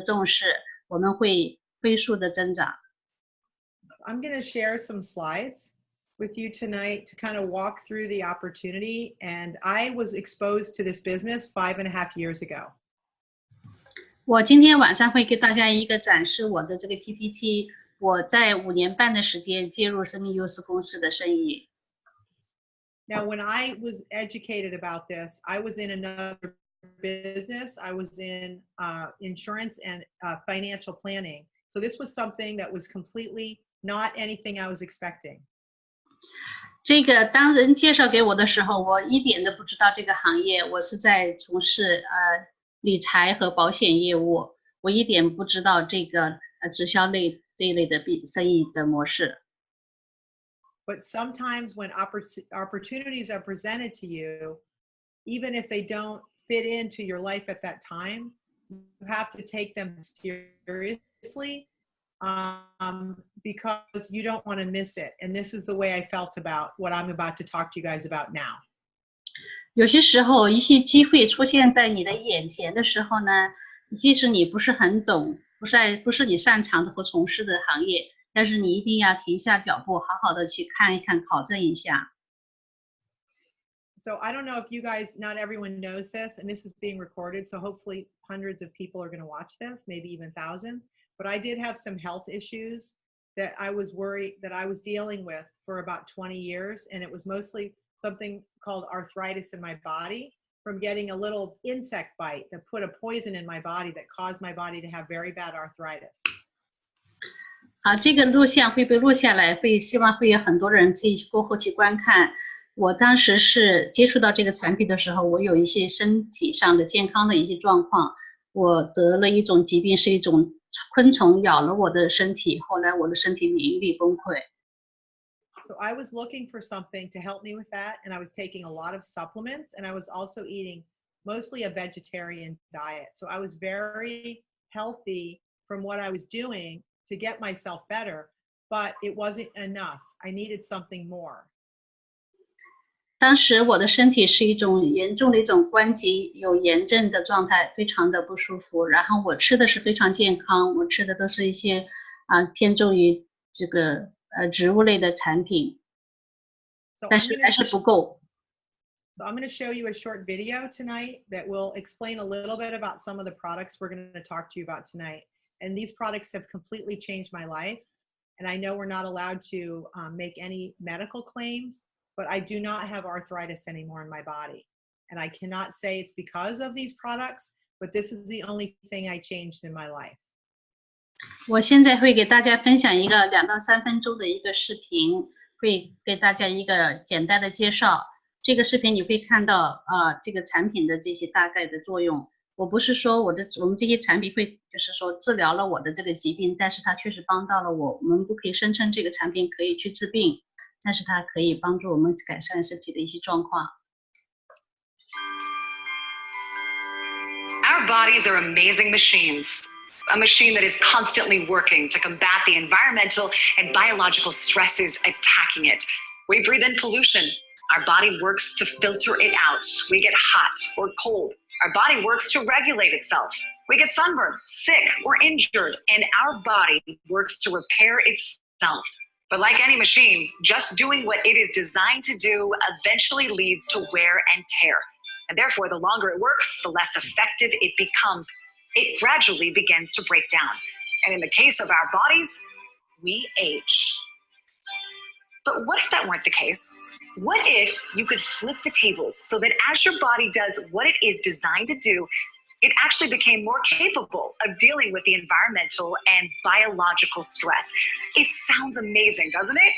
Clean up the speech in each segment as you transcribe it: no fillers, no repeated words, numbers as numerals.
重视，我们会飞速的增长。I'm going to share some slides with you tonight to kind of walk through the opportunity. And I was exposed to this business 5.5 years ago. 我今天晚上会给大家一个展示我的这个 PPT。我在5年半的时间介入生命优势公司的生意。Now, when I was educated about this, I was in another business. I was in insurance and financial planning. So this was something that was completely not anything I was expecting. 这个当人介绍给我的时候，我一点都不知道这个行业。我是在从事理财和保险业务，我一点不知道这个直销类这一类的生意的模式。But sometimes when opportunities are presented to you, even if they don't fit into your life at that time, you have to take them seriously because you don't want to miss it. And this is the way I felt about what I'm about to talk to you guys about now. 有些时候，一些机会出现在你的眼前的时候呢，即使你不是很懂，不是你擅长的或从事的行业，但是你一定要停下脚步，好好的去看一看，考证一下。So I don't know if you guys, not everyone knows this, and this is being recorded, so hopefully hundreds of people are going to watch this, maybe even thousands. But I did have some health issues that I was worried that I was dealing with for about 20 years, and it was mostly something called arthritis in my body from getting a little insect bite that put a poison in my body that caused my body to have very bad arthritis. 好，这个录像会被录下来，希望会有很多人可以过后去观看。我当时是接触到这个产品的时候，我有一些身体上的健康的一些状况，我得了一种疾病，是一种昆虫咬了我的身体，后来我的身体免疫力崩溃。So I was looking for something to help me with that, and I was taking a lot of supplements, and I was also eating mostly a vegetarian diet. So I was very healthy from what I was doing to get myself better, but it wasn't enough. I needed something more. 当时我的身体是一种严重的一种关节有炎症的状态，非常的不舒服。然后我吃的是非常健康，我吃的都是一些偏重于这个植物类的产品，但是还是不够。So I'm going to show you a short video tonight that will explain a little bit about some of the products we're going to talk to you about tonight. And these products have completely changed my life. And I know we're not allowed to make any medical claims, but I do not have arthritis anymore in my body. And I cannot say it's because of these products, but this is the only thing I changed in my life. 我现在会给大家分享一个2到3分钟的一个视频，会给大家一个简单的介绍。这个视频你会看到这个产品的这些大概的作用。我不是说我们这些产品会就是说治疗了我的这个疾病，但是它确实帮到了我。我们不可以声称这个产品可以去治病，但是它可以帮助我们改善身体的一些状况。Our bodies are amazing machines. A machine that is constantly working to combat the environmental and biological stresses attacking it. We breathe in pollution. Our body works to filter it out. We get hot or cold. Our body works to regulate itself. We get sunburned, sick, or injured, and our body works to repair itself. But like any machine, just doing what it is designed to do eventually leads to wear and tear. And therefore, the longer it works, the less effective it becomes. It gradually begins to break down. And in the case of our bodies, we age. But what if that weren't the case? What if you could flip the tables so that as your body does what it is designed to do, it actually became more capable of dealing with the environmental and biological stress? It sounds amazing, doesn't it?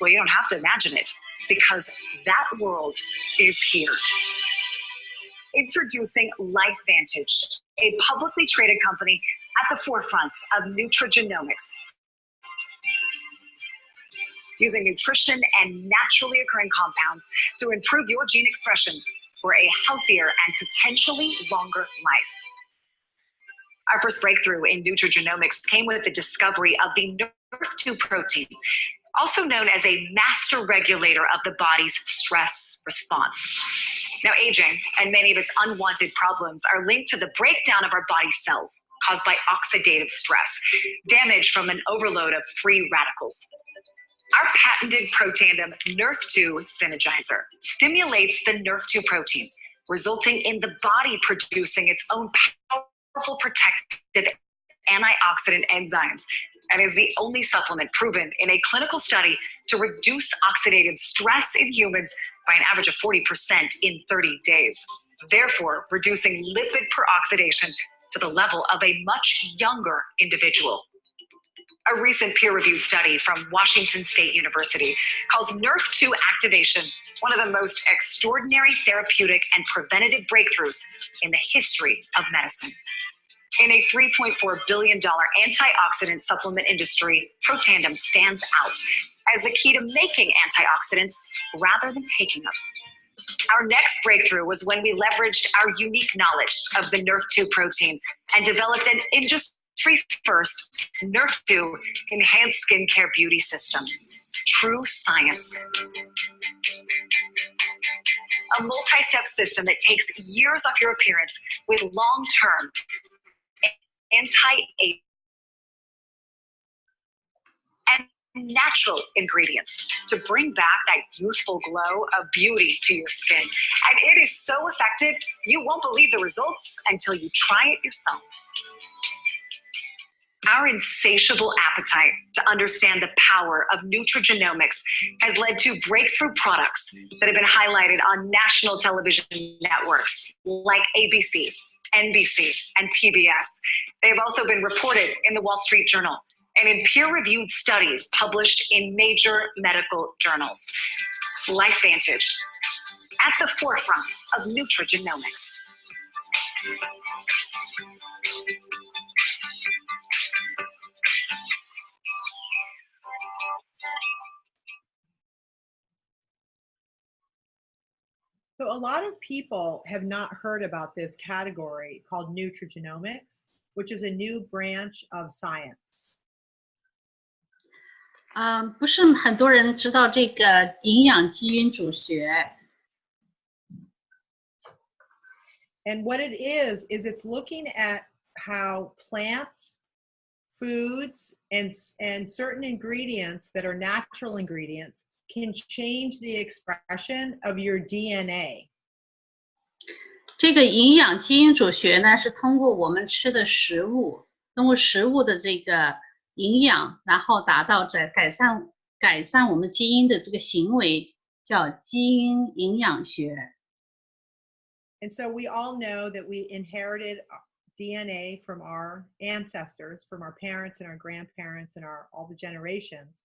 Well, you don't have to imagine it, because that world is here. Introducing LifeVantage, a publicly traded company at the forefront of Nutrigenomics. Using nutrition and naturally occurring compounds to improve your gene expression for a healthier and potentially longer life. Our first breakthrough in nutrigenomics came with the discovery of the NRF2 protein, also known as a master regulator of the body's stress response. Now, aging and many of its unwanted problems are linked to the breakdown of our body cells caused by oxidative stress, damage from an overload of free radicals. Our patented ProTandem NRF2 Synergizer stimulates the NRF2 protein, resulting in the body producing its own powerful protective antioxidant enzymes, and is the only supplement proven in a clinical study to reduce oxidative stress in humans by an average of 40% in 30 days, therefore reducing lipid peroxidation to the level of a much younger individual. A recent peer-reviewed study from Washington State University calls NRF2 activation one of the most extraordinary therapeutic and preventative breakthroughs in the history of medicine. In a $3.4 billion antioxidant supplement industry, ProTandem stands out as the key to making antioxidants rather than taking them. Our next breakthrough was when we leveraged our unique knowledge of the NRF2 protein and developed an industry-first NRF2 enhanced skincare beauty system. True science. A multi-step system that takes years off your appearance with long-term anti-aging and natural ingredients to bring back that youthful glow of beauty to your skin. And it is so effective, you won't believe the results until you try it yourself. Our insatiable appetite to understand the power of nutrigenomics has led to breakthrough products that have been highlighted on national television networks like ABC, NBC, and PBS. They have also been reported in the Wall Street Journal and in peer-reviewed studies published in major medical journals. LifeVantage, at the forefront of nutrigenomics. So a lot of people have not heard about this category called nutrigenomics, which is a new branch of science. 不是很多人知道这个营养基因组学。 And what it is it's looking at how plants, foods, and certain ingredients that are natural ingredients can change the expression of your DNA. 这个营养基因组学呢，是通过我们吃的食物，通过食物的这个营养，然后达到改善我们基因的这个行为，叫基因营养学。 And so we all know that we inherited DNA from our ancestors, from our parents and our grandparents and all the generations.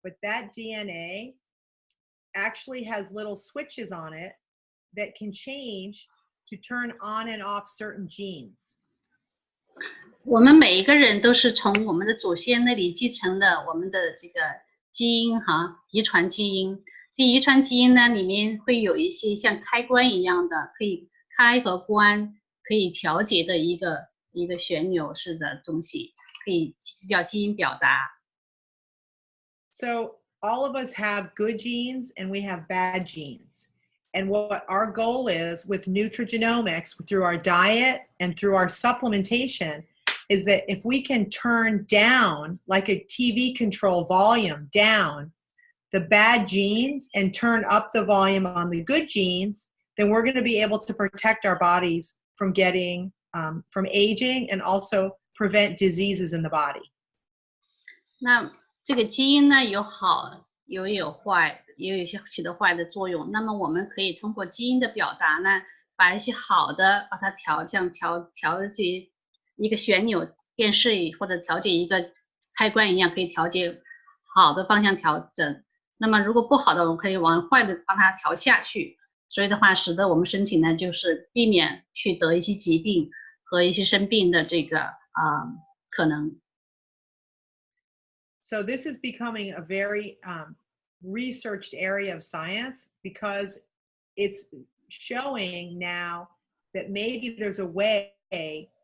But that DNA actually has little switches on it that can change to turn on and off certain genes. 我们每一个人都是从我们的祖先那里继承了我们的这个基因遗传基因。这遗传基因呢，里面会有一些像开关一样的，可以开和关，可以调节的一个旋钮式的东西，可以叫基因表达。 So all of us have good genes and we have bad genes. And what our goal is with nutrigenomics, through our diet and through our supplementation, is that if we can turn down, like a TV control volume down, the bad genes and turn up the volume on the good genes, then we're going to be able to protect our bodies from getting, from aging, and also prevent diseases in the body. 那这个基因呢，有好有坏，也有一些起的坏的作用。那么我们可以通过基因的表达呢，把一些好的把它调节一个旋钮电视或者调节一个开关一样，可以调节好的方向调整。那么如果不好的，我们可以往坏的帮它调下去。所以的话，使得我们身体呢，就是避免去得一些疾病和一些生病的这个可能。 So this is becoming a very researched area of science, because it's showing now that maybe there's a way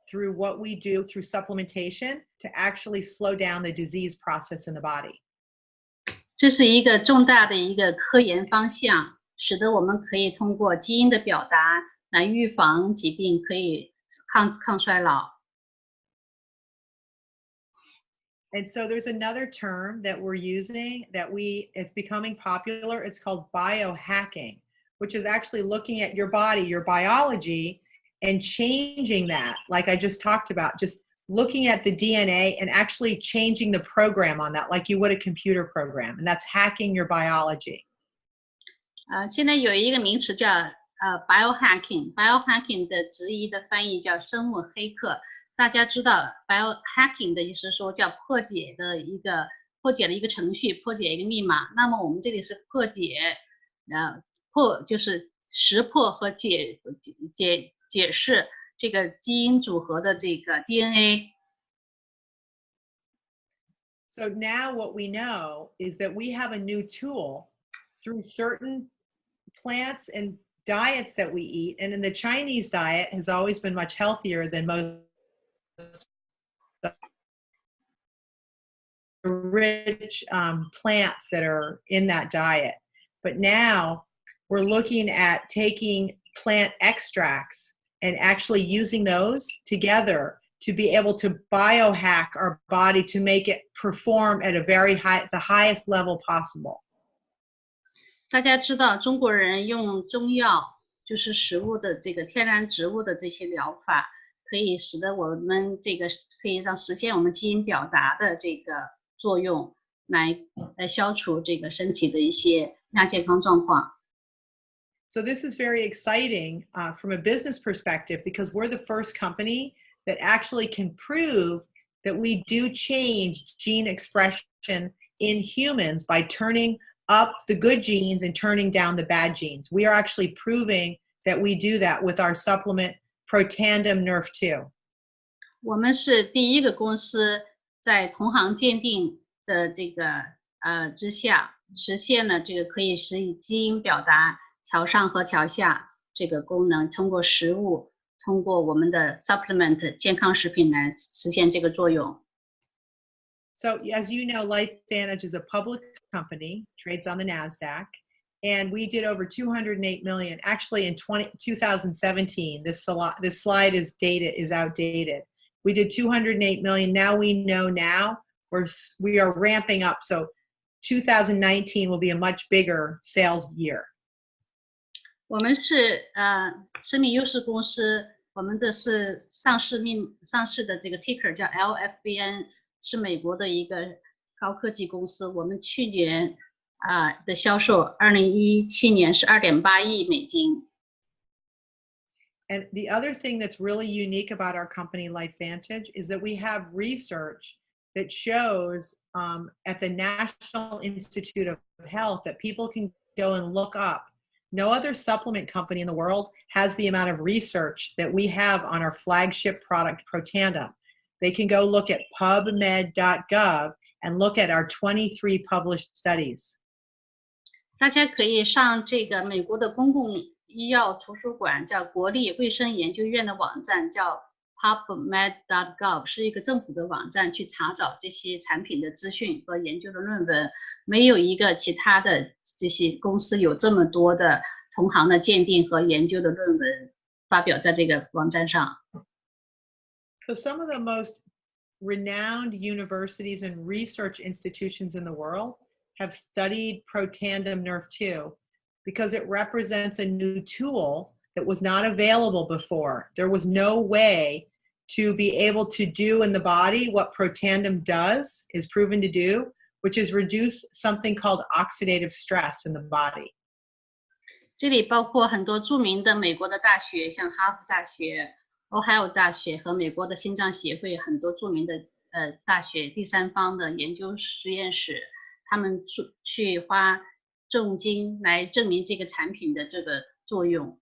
through what we do through supplementation to actually slow down the disease process in the body. 这是一个重大的一个科研方向，使得我们可以通过基因的表达来预防疾病，可以抗衰老。And so there's another term that we're using that it's becoming popular. It's called biohacking, which is actually looking at your body, your biology, and changing that, like I just talked about, just looking at the DNA and actually changing the program on that, like you would a computer program, and that's hacking your biology. 现在有一个名词叫biohacking 的直译的翻译叫生物黑客。大家知道 biohacking 的意思说叫破解的一个程序，破解一个密码。那么我们这里是破解，就是识破和解释这个基因组合的这个 DNA。 So now what we know is that we have a new tool through certain plants and diets that we eat. And in the Chinese diet has always been much healthier than most rich plants that are in that diet. But now we're looking at taking plant extracts and actually using those together to be able to biohack our body to make it perform at the highest level possible. 大家知道中国人用中药，就是食物的这个天然植物的这些疗法，可以使得我们这个可以实现我们基因表达的这个作用，来消除这个身体的一些亚健康状况。 So this is very exciting from a business perspective, because we're the first company that actually can prove that we do change gene expression in humans by turning up the good genes and turning down the bad genes. We are actually proving that we do that with our supplement Protandim Nerf 2. 我们是第一个公司在同行鉴定的这个之下，实现了这个可以使基因表达调上和调下这个功能，通过食物，通过我们的 supplement 健康食品来实现这个作用。 So as you know, LifeVantage is a public company, trades on the NASDAQ, and we did over 208 million. Actually, in 2017, this slide is outdated. We did 208 million. Now we know we are ramping up. So 2019 will be a much bigger sales year. 我们是生命优势公司，我们的是上市的这个 ticker 叫 LFVN， 是美国的一个高科技公司。我们去年的销售，2017年是2.8亿美金。 And the other thing that's really unique about our company, LifeVantage, is that we have research that shows at the National Institute of Health that people can go and look up. No other supplement company in the world has the amount of research that we have on our flagship product, Protandim. They can go look at pubmed.gov and look at our 23 published studies. 大家可以上这个美国的公共医药图书馆，叫国立卫生研究院的网站，叫 pubmed.gov， 是一个政府的网站，去查找这些产品的资讯和研究的论文。没有一个其他的这些公司有这么多的同行的鉴定和研究的论文发表在这个网站上。 So some of the most renowned universities and research institutions in the world have studied Protandim Nerf 2 because it represents a new tool that was not available before. There was no way to be able to do in the body what Protandim is proven to do, which is reduce something called oxidative stress in the body. 这里包括很多著名的美国的大学，像哈佛大学、Ohio 大学和美国的心脏协会，很多著名的大学第三方的研究实验室，他们去花重金来证明这个产品的这个作用。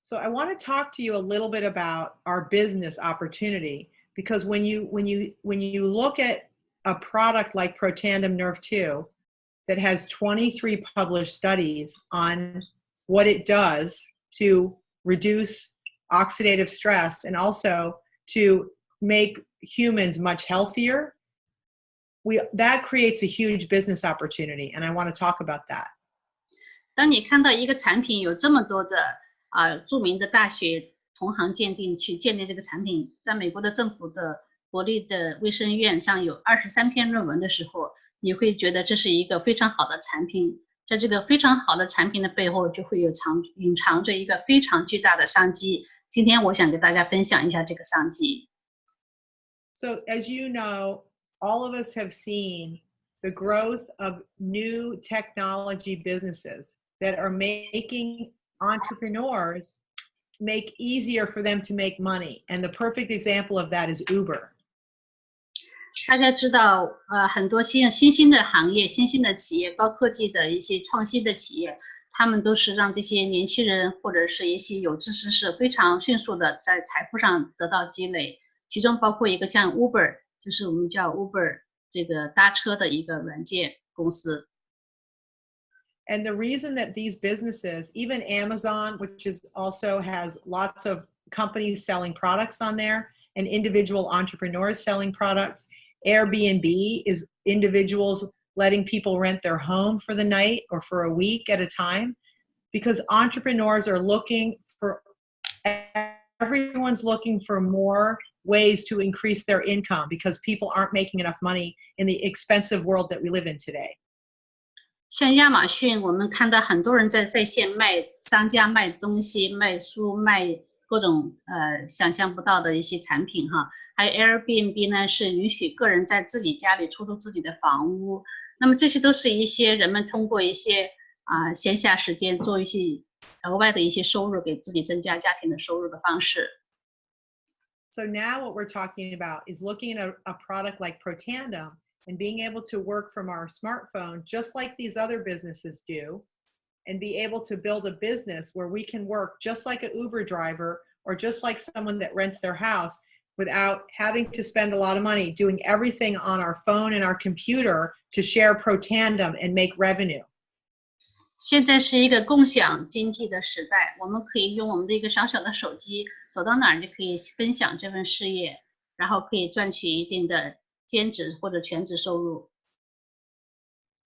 So I want to talk to you a little bit about our business opportunity, because when you look at a product like Protandim Nerf 2 that has 23 published studies on what it does to reduce oxidative stress and also to make humans much healthier, that creates a huge business opportunity, and I want to talk about that. 当你看到一个产品有这么多的著名的大学同行鉴定去鉴定这个产品，在美国的政府的国立的卫生院上有23篇论文的时候，你会觉得这是一个非常好的产品。在这个非常好的产品的背后，就会有隐藏着一个非常巨大的商机。今天我想给大家分享一下这个商机。So as you know, all of us have seen the growth of new technology businesses that are making entrepreneurs make easier for them to make money. And the perfect example of that is Uber. 大家知道，很多新兴的行业、新兴的企业、高科技的一些创新的企业，他们都是让这些年轻人或者是一些有志之士非常迅速的在财富上得到积累。其中包括一个像 Uber， 就是我们叫 Uber 这个搭车的一个软件公司。And the reason that these businesses, even Amazon, which is also has lots of companies selling products on there, and individual entrepreneurs selling products. Airbnb is individuals letting people rent their home for the night or for a week at a time, because entrepreneurs are looking for, everyone's looking for more ways to increase their income because people aren't making enough money in the expensive world that we live in today. 像亚马逊，我们看到很多人在线卖，商家卖东西、卖书、卖各种想象不到的一些产品哈。还有 Airbnb 呢，是允许个人在自己家里出租自己的房屋。那么这些都是一些人们通过一些闲暇时间做一些额外的一些收入，给自己增加家庭的收入的方式。So now what we're talking about is looking at a product like Protandem and being able to work from our smartphone just like these other businesses do, and be able to build a business where we can work just like an Uber driver or just like someone that rents their house without having to spend a lot of money doing everything on our phone and our computer to share Protandem and make revenue. 现在是一个共享经济的时代，我们可以用我们的一个小小的手机，走到哪儿就可以分享这份事业，然后可以赚取一定的兼职或者全职收入。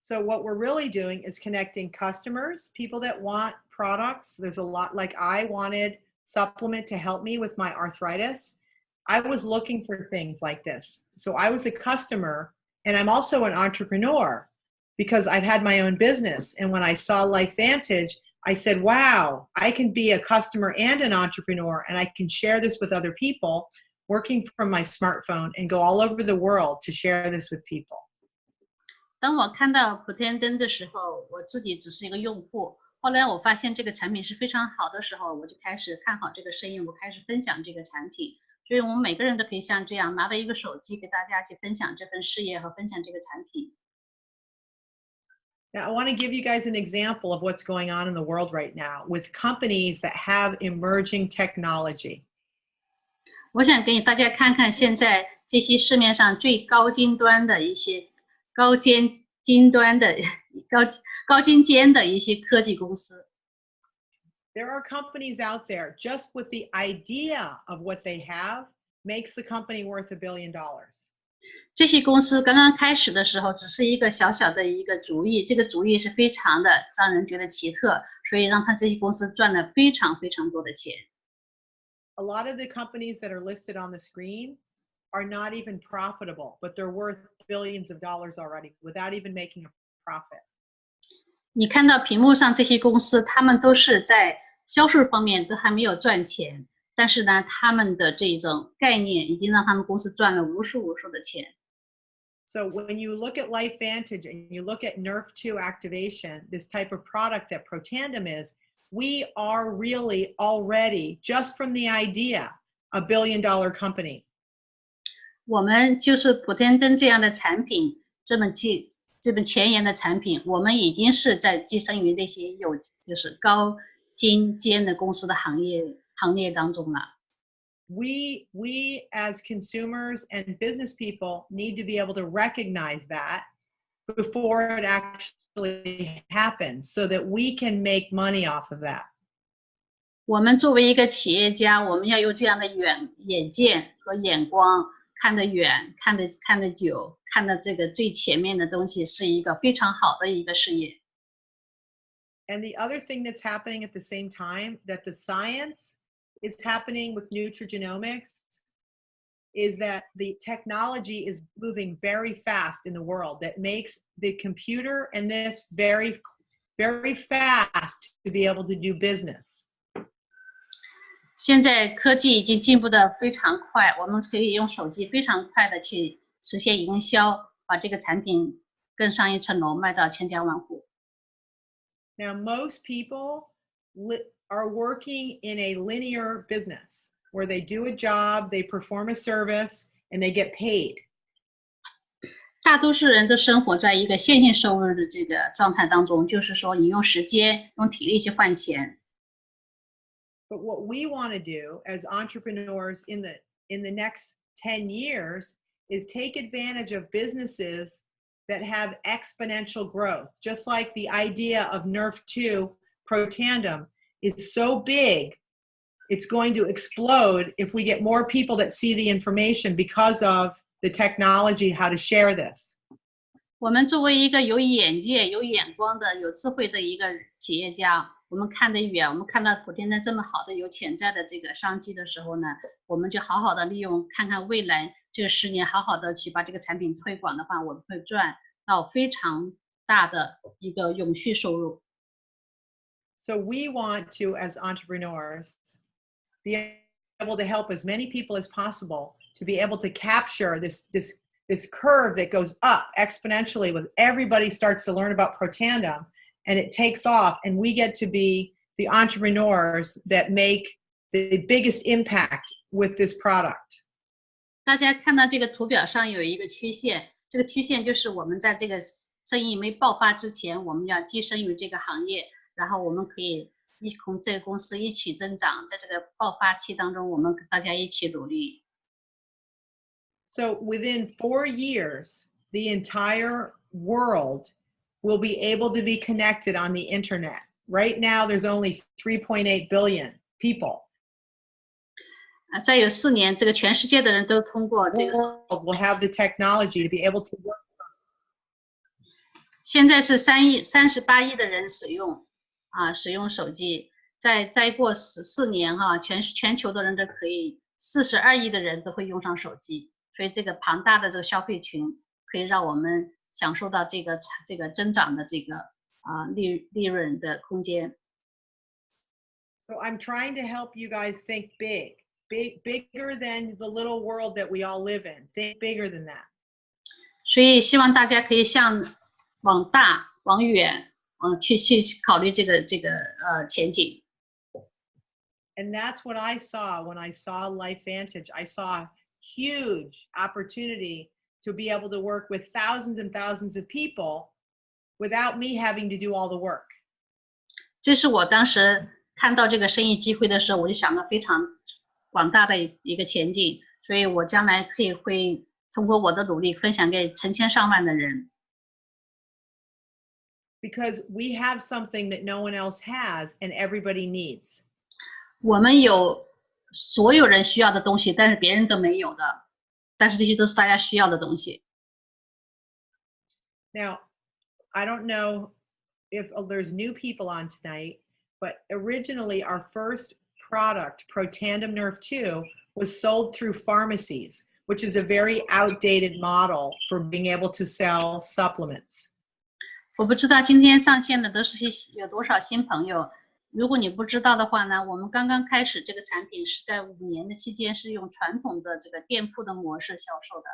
So what we're really doing is connecting customers, people that want products. There's a lot, like I wanted supplement to help me with my arthritis. I was looking for things like this. So I was a customer, and I'm also an entrepreneur because I've had my own business. And when I saw LifeVantage, I said, wow, I can be a customer and an entrepreneur, and I can share this with other people working from my smartphone and go all over the world to share this with people. 当我看到普天灯的时候，我自己只是一个用户。后来我发现这个产品是非常好的时候，我就开始看好这个生意，我开始分享这个产品。所以我们每个人都可以像这样拿着一个手机，给大家去分享这份事业和分享这个产品。Now, I want to give you guys an example of what's going on in the world right now with companies that have emerging technology. 我想给大家看看现在这些市面上最高精尖的一些高精尖的一些科技公司。There are companies out there just with the idea of what they have makes the company worth $1 billion. 这些公司刚刚开始的时候，只是一个小小的一个主意，这个主意是非常的让人觉得奇特，所以让这些公司赚了非常非常多的钱。A lot of the companies that are listed on the screen are not even profitable, but they're worth billions of dollars already without even making a profit. 你看到屏幕上这些公司，他们都是在销售方面都还没有赚钱，但是呢，他们的这种概念已经让他们公司赚了无数的钱。So when you look at LifeVantage and you look at Nerf2 activation, this type of product that Protandem is, we are really already, just from the idea, $1 billion company. 我们就是普天灯这样的产品，这么前沿的产品，我们已经是在跻身于那些就是高精尖的公司的行列当中了。We as consumers and business people need to be able to recognize that before it actually happens so that we can make money off of that. 我们作为一个企业家，我们要有这样的眼见和眼光，看得远，看得久，看得这个最前面的东西，是一个非常好的一个事业。And the other thing that's happening at the same time, that the science is happening with Nutrigenomics, is that the technology is moving very fast in the world that makes the computer and this very, very fast to be able to do business. 现在科技已经进步的非常快，我们可以用手机非常快的去实现营销，把这个产品更上一层楼，卖到千家万户。Now, most people are working in a linear business where they do a job, they perform a service, and they get paid. 大多数人都生活在一个线性收入的这个状态当中，就是说你用时间、用体力去换钱。But what we want to do as entrepreneurs in the next 10 years is take advantage of businesses that have exponential growth. Just like the idea of Nerf2 Pro Tandem is so big, it's going to explode if we get more people that see the information because of the technology, how to share this. 我们作为一个有眼界、有眼光的、有智慧的一个企业家，我们看得远，我们看到普天的这么好的有潜在的这个商机的时候呢，我们就好好的利用，看看未来这10年，好好的去把这个产品推广的话，我们会赚到非常大的一个永续收入。So we want to, as entrepreneurs, be able to help as many people as possible to be able to capture this curve that goes up exponentially with everybody starts to learn about Pro Tandem and it takes off and we get to be the entrepreneurs that make the biggest impact with this product. 大家看到这个图表上有一个曲线，这个曲线就是我们在这个生意没爆发之前，我们要跻身于这个行业，然后我们可以同这个公司一起增长，在这个爆发期当中，我们大家一起努力。So within 4 years, the entire world will be able to be connected on the internet. Right now, there's only 3.8 billion people. 再有4年，这个全世界的人都通过这个 will have the technology to be able to work. 现在是38亿的人使用手机，再过14年全球的人都可以，42亿的人都会用上手机，所以这个庞大的这个消费群可以让我们享受到这个增长的这个利润的空间。So I'm trying to help you guys think bigger than the little world that we all live in. Think bigger than that. 所以希望大家可以往大往远去考虑这个前景。And that's what I saw when I saw LifeVantage. I saw huge opportunity to be able to work with thousands and thousands of people without me having to do all the work. 这是我当时看到这个生意机会的时候，我就想到非常广大的一个前景，所以我将来会通过我的努力分享给成千上万的人。Because we have something that no one else has and everybody needs. 我们有所有人需要的东西，但是别人都没有的，但是这些都是大家需要的东西。Now, I don't know if there's new people on tonight, but originally our first product, Pro Tandem Nerf 2, was sold through pharmacies, which is a very outdated model for being able to sell supplements. 我不知道今天上线的都是有多少新朋友。如果你不知道的话呢，我们刚刚开始这个产品是在5年的期间是用传统的这个店铺的模式销售的。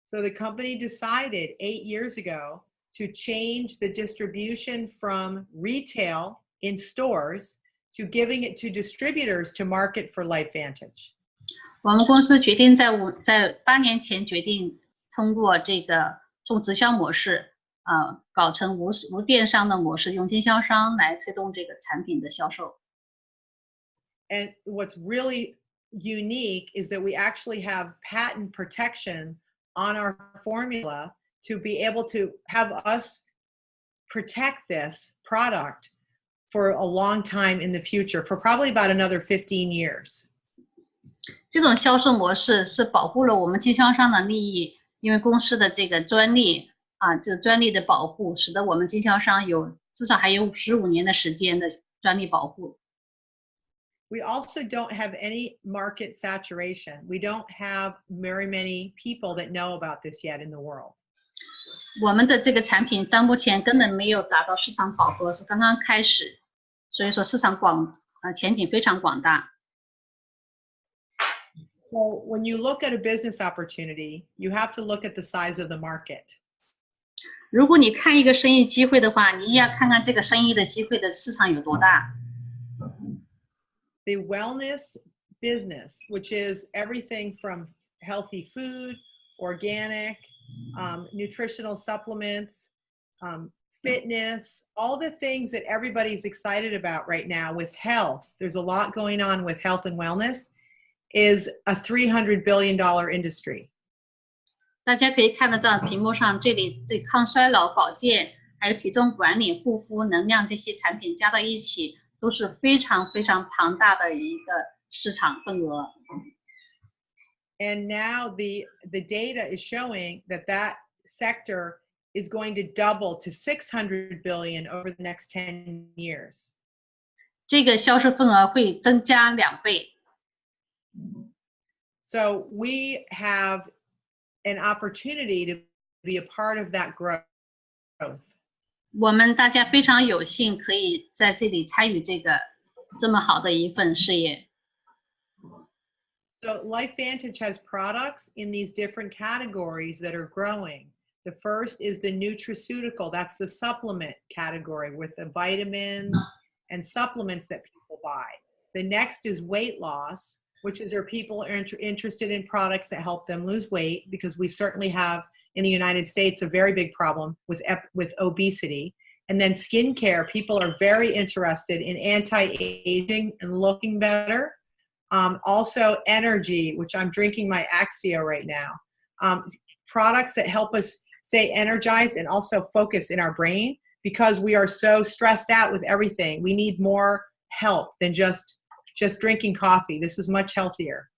So the company decided 8 years ago to change the distribution from retail in stores to giving it to distributors to market for LifeVantage. 我们公司决定在8年前决定通过这个从直销模式搞成无电商的模式，用经销商来推动这个产品的销售。And what's really unique is that we actually have patent protection on our formula to be able to have us protect this product for a long time in the future, for probably about another 15 years. 这种销售模式是保护了我们经销商的利益，因为公司的这个专利这个专利的保护，使得我们经销商有至少还有15年的时间的专利保护。We also don't have any market saturation. We don't have very many people that know about this yet in the world. 我们的这个产品到目前根本没有达到市场饱和，是刚刚开始，所以说市场前景非常广大。So when you look at a business opportunity, you have to look at the size of the market. 如果你看一个生意机会的话，你要看看这个生意的机会的市场有多大。The wellness business, which is everything from healthy food, organic, nutritional supplements, fitness, all the things that everybody's excited about right now with health. There's a lot going on with health and wellness. Is a $300 billion industry. 大家可以看得到屏幕上这里这抗衰老、保健，还有体重管理、护肤、能量这些产品加到一起，都是非常非常庞大的一个市场份额。And now the data is showing that sector is going to double to $600 billion over the next 10 years. 这个销售份额会增加2倍。So we have an opportunity to be a part of that growth. 我们大家非常有幸可以在这里参与这么好的一份事业。So LifeVantage has products in these different categories that are growing. The first is the nutraceutical. That's the supplement category with the vitamins and supplements that people buy. The next is weight loss, which is where people are interested in products that help them lose weight, because we certainly have in the United States a very big problem with obesity. And then skincare, people are very interested in anti-aging and looking better. Also energy, which I'm drinking my Axio right now. Products that help us stay energized and also focus in our brain, because we are so stressed out with everything. We need more help than just drinking coffee. This is much healthier.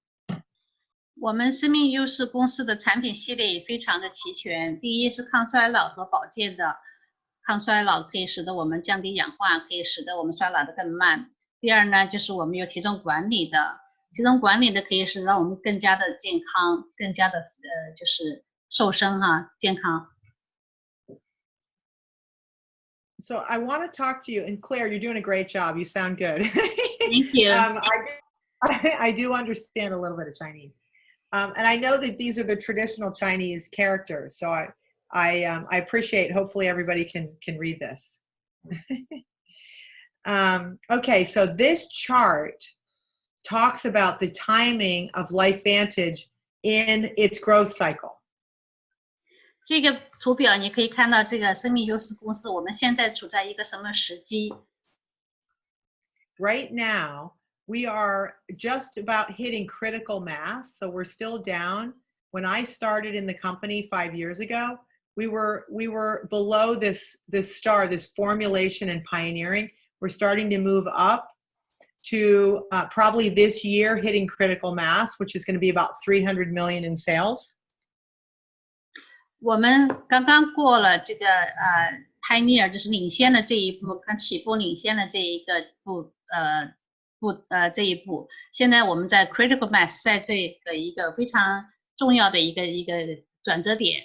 我们生命优势公司的产品系列也非常的齐全。第一是抗衰老和保健的，抗衰老可以使得我们降低氧化，可以使得我们衰老的更慢。第二呢，就是我们有体重管理的，体重管理的可以使让我们更加的健康，更加的就是瘦身哈，健康。So I want to talk to you, and Claire, you're doing a great job. You sound good. Thank you. I do understand a little bit of Chinese. And I know that these are the traditional Chinese characters. So I appreciate, hopefully everybody can read this. Okay, so this chart talks about the timing of LifeVantage in its growth cycle. 这个图表你可以看到，这个生命优势公司我们现在处在一个什么时机？ Right now, we are just about hitting critical mass, so we're still down. When I started in the company 5 years ago, we were below this formulation and pioneering. We're starting to move up to probably this year hitting critical mass, which is going to be about 300 million in sales. 我们刚刚过了这个pioneer 就是领先的这一步，跟起步领先的这一个这一步，现在我们在 critical mass 在这个一个非常重要的一个转折点。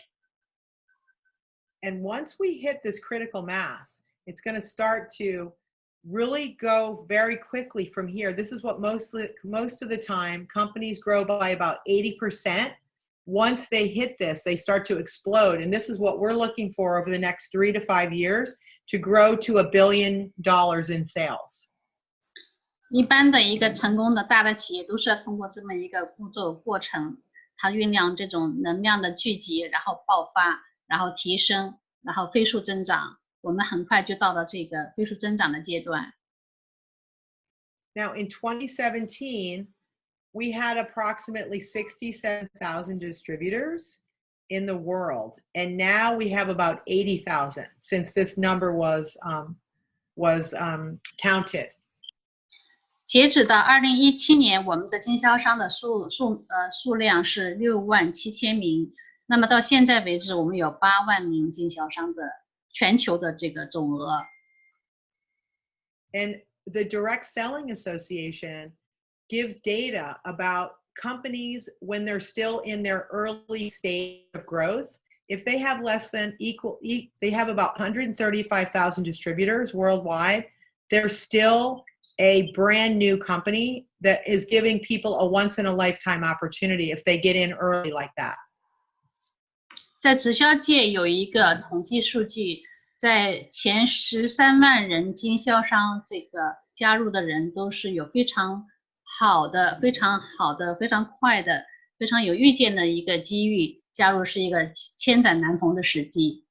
And once we hit this critical mass, it's going to start to really go very quickly from here. This is what most of the time companies grow by about 80%. Once they hit this, they start to explode. And this is what we're looking for over the next 3 to 5 years to grow to $1 billion in sales. 一般的一个成功的大的企业都是要通过这么一个步骤过程，它酝酿这种能量的聚集，然后爆发，然后提升，然后飞速增长。我们很快就到了这个飞速增长的阶段。Now in 2017, we had approximately 67,000 distributors in the world, and now we have about 80,000 since this number was counted. 截止到2017年，我们的经销商的数量是67000名。那么到现在为止，我们有8万名经销商的全球的这个总额。And the Direct Selling Association gives data about companies when they're still in their early stage of growth. If they have less than they have about 135,000 distributors worldwide, they're still a brand new company that is giving people a once in a lifetime opportunity if they get in early like that. 在直销界有一个统计数据，在前13万人经销商这个加入的人都是有非常好的、非常快的、非常有预见的一个机遇，加入是一个千载难逢的时机。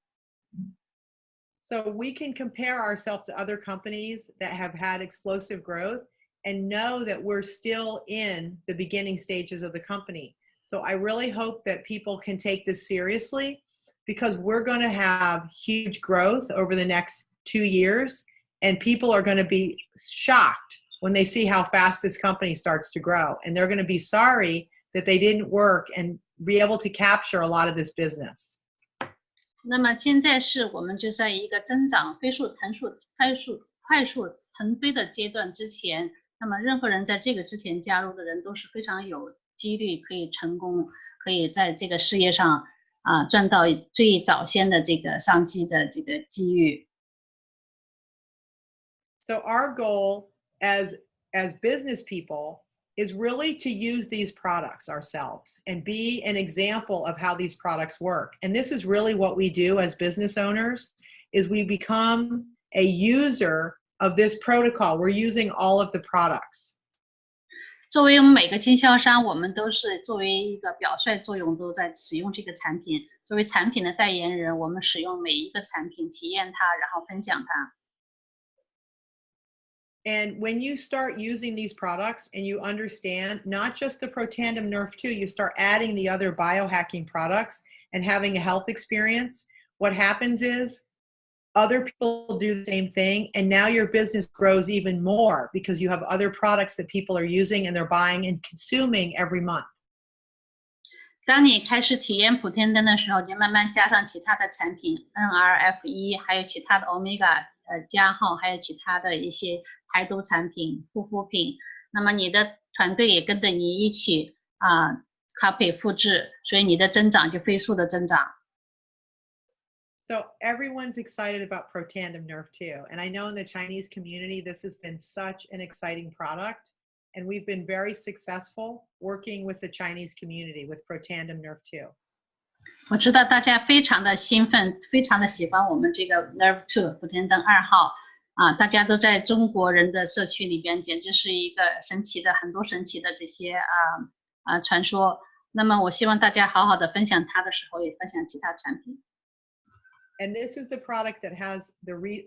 So we can compare ourselves to other companies that have had explosive growth and know that we're still in the beginning stages of the company. So I really hope that people can take this seriously because we're going to have huge growth over the next 2 years, and people are going to be shocked when they see how fast this company starts to grow. And they're going to be sorry that they didn't work and be able to capture a lot of this business. 那么现在是我们就在一个增长快速腾飞的阶段之前，那么任何人在这个之前加入的人都是非常有几率可以成功，可以在这个事业上赚到最早先的这个商机的这个机遇。So our goal as business people is really to use these products ourselves and be an example of how these products work. And this is really what we do as business owners, is we become a user of this protocol. We're using all of the products. 作为我们每个经销商，我们都是作为一个表率作用，都在使用这个产品。作为产品的代言人，我们使用每一个产品，体验它，然后分享它。And when you start using these products and you understand not just the Protandim Nerve 2, you start adding the other biohacking products and having a health experience, what happens is other people do the same thing, and now your business grows even more because you have other products that people are using and they're buying and consuming every month. 当你开始体验普天灯的时候，就慢慢加上其他的产品 NRF1， 还有其他的 Omega 加号，还有其他的一些排毒产品、护肤品。那么你的团队也跟着你一起copy 复制，所以你的增长就飞速的增长。So everyone's excited about Protandim Nerve 2. And I know in the Chinese community, this has been such an exciting product. And we've been very successful working with the Chinese community with Protandim Nerve 2. 我知道大家非常的兴奋，非常的喜欢我们这个 Nerve 2普天灯2号大家都在中国人的社区里边，简直是一个神奇的很多神奇的这些传说。那么我希望大家好好的分享它的时候，也分享其他产品。And this is the product that has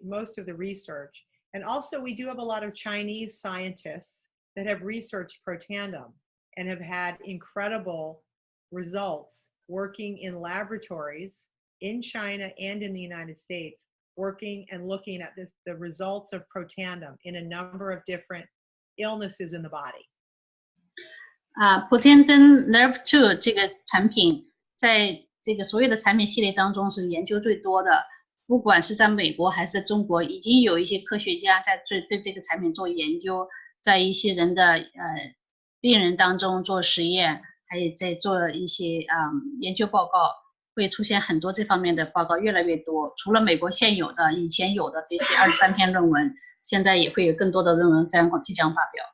most of the research. And also we do have a lot of Chinese scientists that have researched Protandim and have had incredible results working in laboratories in China and in the United States, working and looking at the results of Protandim in a number of different illnesses in the body. 普天灯 Nerve 2这个产品在这个所有的产品系列当中是研究最多的，不管是在美国还是在中国，已经有一些科学家在对这个产品做研究，在一些人的病人当中做实验，还有在做一些研究报告，会出现很多这方面的报告，越来越多。除了美国现有的、以前有的这些23篇论文，现在也会有更多的论文即将发表。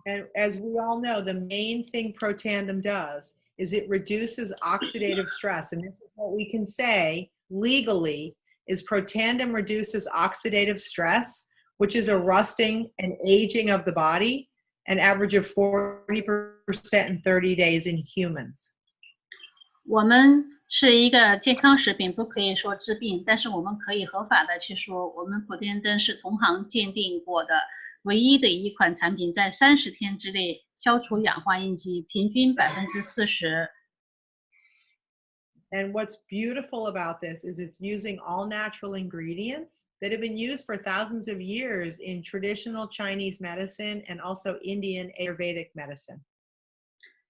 And as we all know, the main thing Protandim does is it reduces oxidative stress. And this is what we can say legally is Protandim reduces oxidative stress, which is a rusting and aging of the body, an average of 40% in 30 days in humans. 我们是一个健康食品，不可以说治病，但是我们可以合法的去说，我们普天灯是同行鉴定过的唯一的一款产品，在30天之内消除氧化印记，平均40%。And what's beautiful about this is it's using all natural ingredients that have been used for thousands of years in traditional Chinese medicine and also Indian Ayurvedic medicine.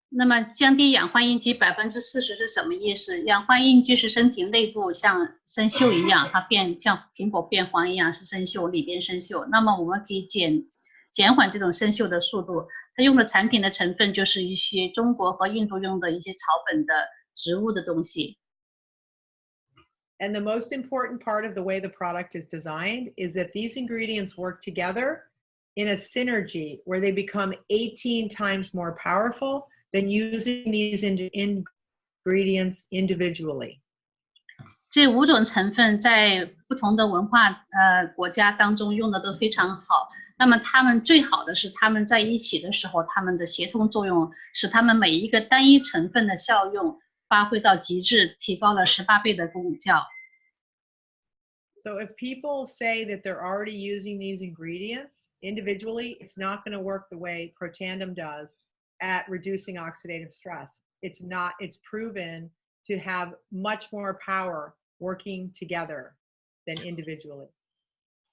那么降低氧化应激40%是什么意思？氧化应激是身体内部像生锈一样，它像苹果变黄一样是生锈，里边生锈。那么我们可以减缓这种生锈的速度。它用的产品的成分就是一些中国和印度用的一些草本的植物的东西。And the most important part of the way the product is designed is that these ingredients work together in a synergy where they become 18 times more powerful than using these ingredients individually. 这5种成分在不同的文化国家当中用的都非常好。那么它们最好的是它们在一起的时候，它们的协同作用使它们每一个单一成分的效用发挥到极致，提高了18倍的功效。So if people say that they're already using these ingredients individually, it's not going to work the way Protandim does at reducing oxidative stress. It's not, it's proven to have much more power working together than individually.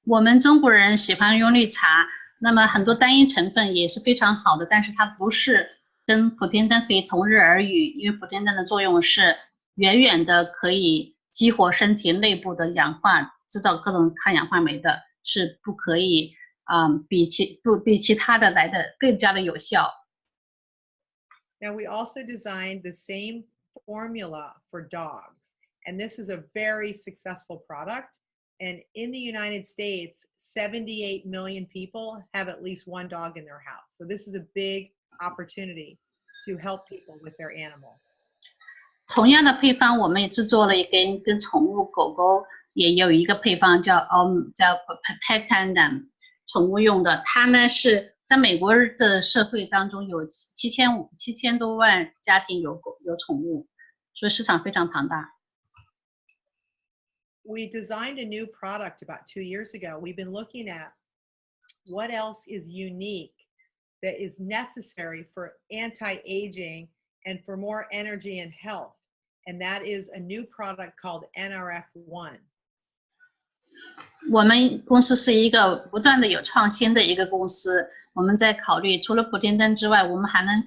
我们中国人喜欢用绿茶，那么很多单一成分也是非常好的，但是它不是跟普天灯可以同日而语，因为普天灯的作用是远远的可以激活身体内部的氧化，制造各种抗氧化酶的，是不可以比其他的来的更加的有效。Now we also designed the same formula for dogs, and this is a very successful product. And in the United States, 78 million people have at least one dog in their house. So this is a big opportunity to help people with their animals. 同样的配方，我们也制作了跟宠物狗狗也有一个配方叫 Protandim， 宠物用的。它呢是在美国的社会当中有7000多万家庭有宠物，所以市场非常庞大。We designed a new product about 2 years ago. We've been looking at what else is unique that is necessary for anti-aging and for more energy and health. And that is a new product called NRF1. 我们公司是一个不断的有创新的一个公司，我们在考虑除了普天灯之外，我们还能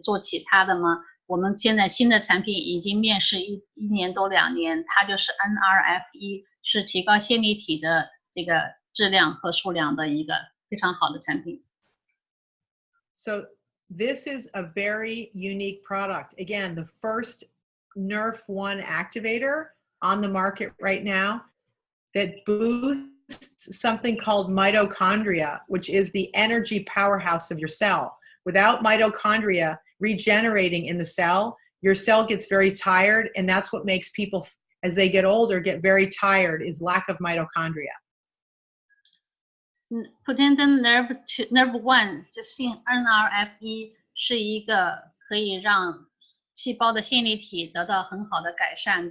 做其他的吗？我们现在新的产品已经面世1年多2年，它就是 NRF1， 是提高线粒体的这个质量和数量的一个非常好的产品。So this is a very unique product. Again, the first NRF1 activator on the market right now that boosts something called mitochondria, which is the energy powerhouse of your cell. Without mitochondria regenerating in the cell, your cell gets very tired, and that's what makes people, as they get older, get very tired, is lack of mitochondria. 普天灯 Nerve1 就是 NRF1 是一个可以让细胞的线粒体得到很好的改善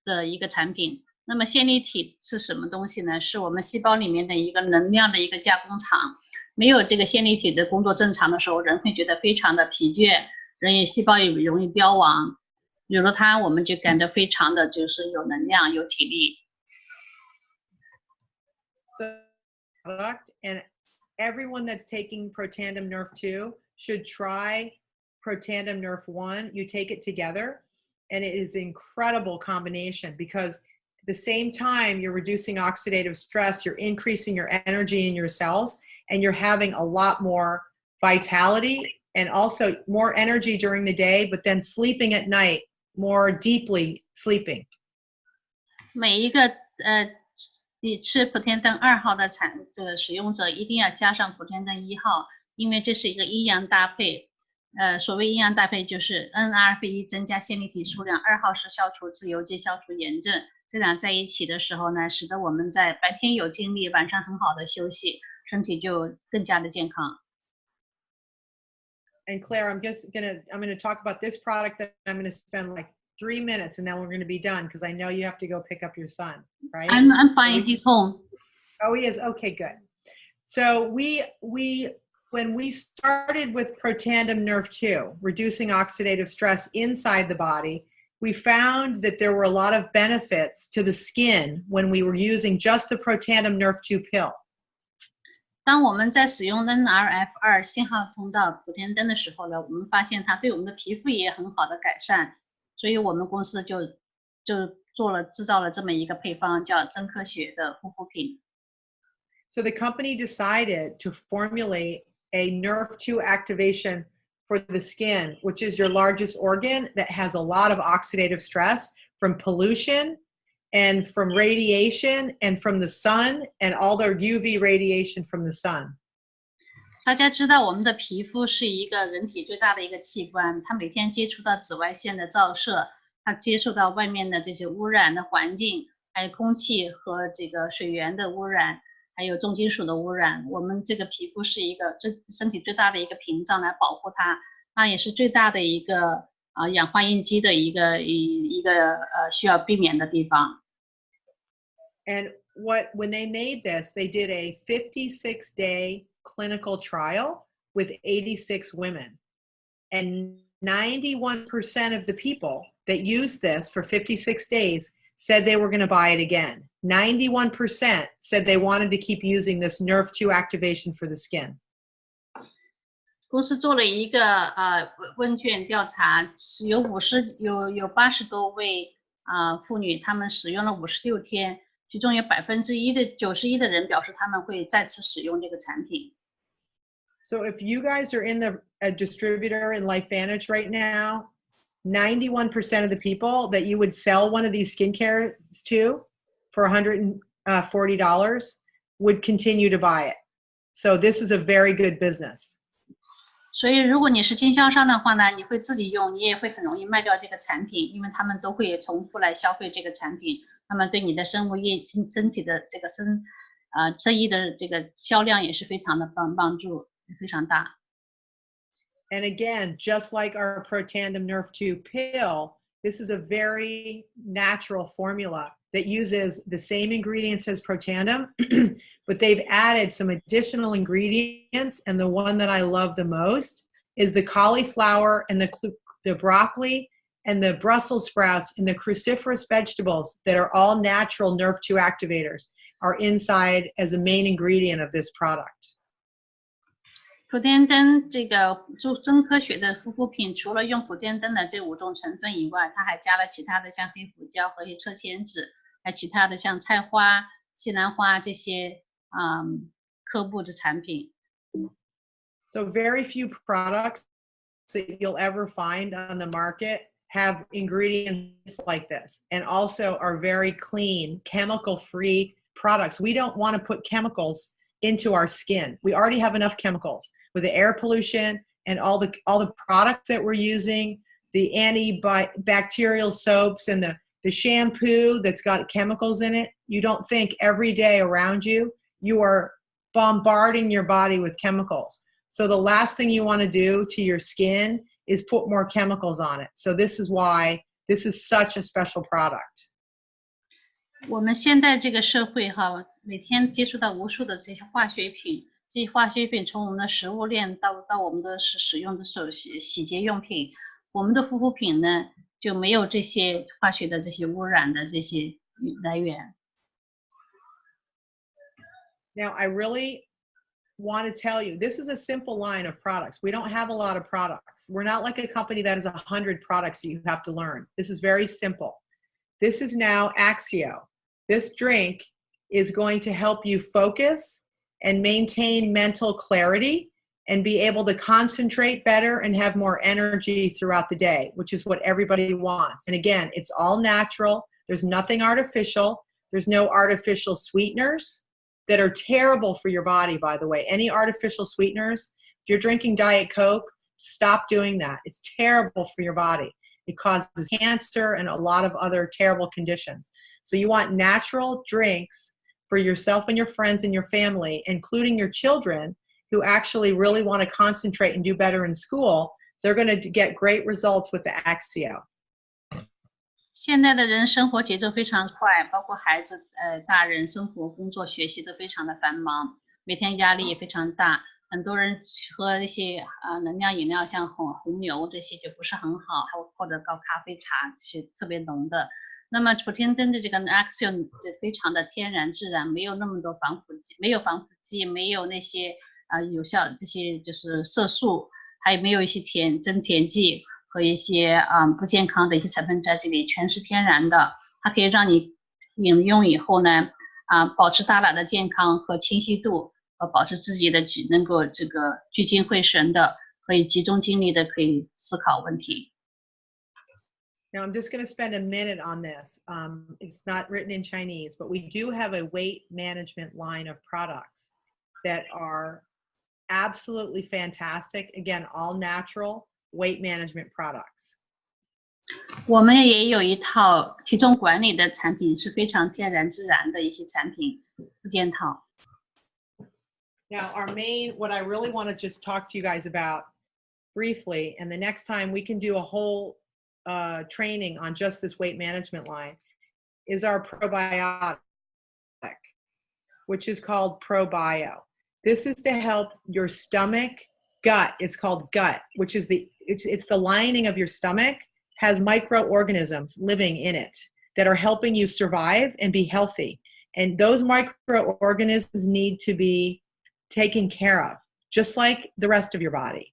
的一个产品。那么线粒体是什么东西呢？是我们细胞里面的一个能量的一个加工厂。没有这个线粒体的工作正常的时候，人会觉得非常的疲倦，细胞也容易凋亡。有了它，我们就感到非常的就是有能量、有体力。Product, and everyone that's taking Protandim Nerf2 should try Protandim Nerf1. You take it together, and it is an incredible combination because at the same time you're reducing oxidative stress, you're increasing your energy in your cells, and you're having a lot more vitality and also more energy during the day, but then sleeping at night, more deeply sleeping. 每一个你吃普天灯2号的这个使用者一定要加上普天灯1号，因为这是一个阴阳搭配。所谓阴阳搭配就是 NRF1 增加线粒体数量，2号是消除自由基、消除炎症。这俩在一起的时候呢，使得我们在白天有精力，晚上很好的休息，身体就更加的健康。And Claire, I'm gonna talk about this product that I'm gonna spend like 3 minutes, and then we're gonna be done because I know you have to go pick up your son, right? I'm fine. He's home. Oh, he is. Okay, good. So when we started with Protandim Nerf2, reducing oxidative stress inside the body, we found that there were a lot of benefits to the skin when we were using just the Protandim Nerf2 pill. 当我们在使用 NRF2 信号通道补天灯的时候呢，我们发现它对我们的皮肤也很好的改善，所以我们公司就制造了这么一个配方，叫真科学的护肤品。So the company decided to formulate a Nerve2 activation for the skin, which is your largest organ that has a lot of oxidative stress from pollution and from radiation and from the sun and all the UV radiation from the sun. 大家知道我们的皮肤是一个人体最大的一个器官，它每天接触到紫外线的照射，它接受到外面的这些污染的环境，还有空气和这个水源的污染，还有重金属的污染。我们这个皮肤是一个身体最大的一个屏障来保护它，那也是最大的一个氧化应激的一个需要避免的地方。And when they made this, they did a 56-day clinical trial with 86 women. And 91% of the people that used this for 56 days said they were going to buy it again. 91% said they wanted to keep using this Nerve2 activation for the skin. 公司做了一个问卷调查，有80多位妇女，她们使用了56天，其中有91%的人表示他们会再次使用这个产品。So if you guys are in a distributor in LifeVantage right now, 91% of the people that you would sell one of these skincare to for $140 would continue to buy it. So this is a very good business. 所以如果你是经销商的话呢，你会自己用，你也会很容易卖掉这个产品，因为他们都会重复来消费这个产品，他们对你的身体的这个生意的这个销量也是非常的帮助，非常大。And again, just like our Protandim Nerve2 pill, this is a very natural formula that uses the same ingredients as Protandim, but they've added some additional ingredients. And the one that I love the most is the cauliflower and the broccoli and the Brussels sprouts and the cruciferous vegetables that are all natural Nerve2 activators are inside as a main ingredient of this product. 普天灯这个真科学的护肤品，除了用普天灯的这5种成分以外，它还加了其他的像黑胡椒和车前子，还有其他的像菜花、西兰花这些科布的产品。So very few products that you'll ever find on the market have ingredients like this, and also are very clean, chemical-free products. We don't want to put chemicals into our skin. We already have enough chemicals with the air pollution and all the products that we're using, the antibacterial soaps and the shampoo that's got chemicals in it. You don't think every day around you, you are bombarding your body with chemicals. So the last thing you want to do to your skin is put more chemicals on it. So this is why this is such a special product. 我们现在这个社会每天接触到无数的这些化学品，这些化学品从我们的食物链到我们的使用的洗洁用品，我们的护肤品呢就没有这些化学的这些污染的这些来源。Now I really want to tell you, this is a simple line of products. We don't have a lot of products. We're not like a company that has 100 products that you have to learn. This is very simple. This is now Axio. This drink is going to help you focus and maintain mental clarity and be able to concentrate better and have more energy throughout the day, which is what everybody wants. And again, it's all natural. There's nothing artificial. There's no artificial sweeteners that are terrible for your body, by the way. Any artificial sweeteners, if you're drinking Diet Coke, stop doing that. It's terrible for your body. It causes cancer and a lot of other terrible conditions. So you want natural drinks for yourself and your friends and your family, including your children who actually really want to concentrate and do better in school. They're going to get great results with the Axio. 现在的人生活节奏非常快，包括孩子、大人生活、工作、学习都非常的繁忙，每天压力也非常大。很多人喝一些能量饮料，像红牛这些就不是很好，或者高咖啡茶这些特别浓的。那么普天灯的这个 Axion 非常的天然自然，没有那么多防腐剂，没有防腐剂，没有那些有效这些就是色素，还有没有一些增甜剂和一些不健康的一些成分在这里，全是天然的。它可以让你饮用以后呢，保持大脑的健康和清晰度，和保持自己的能够这个聚精会神的，可以集中精力的，可以思考问题。Now I'm just going to spend a minute on this. It's not written in Chinese, but we do have a weight management line of products that are absolutely fantastic. Again, all natural weight management products. 我们也有一套体重管理的产品，是非常天然自然的一些产品4件套。Now what I really want to just talk to you guys about briefly, and the next time we can do a whole training on just this weight management line, is our probiotic, which is called ProBio. This is to help your stomach gut. It's called gut, which is it's the lining of your stomach has microorganisms living in it that are helping you survive and be healthy. And those microorganisms need to be taken care of, just like the rest of your body.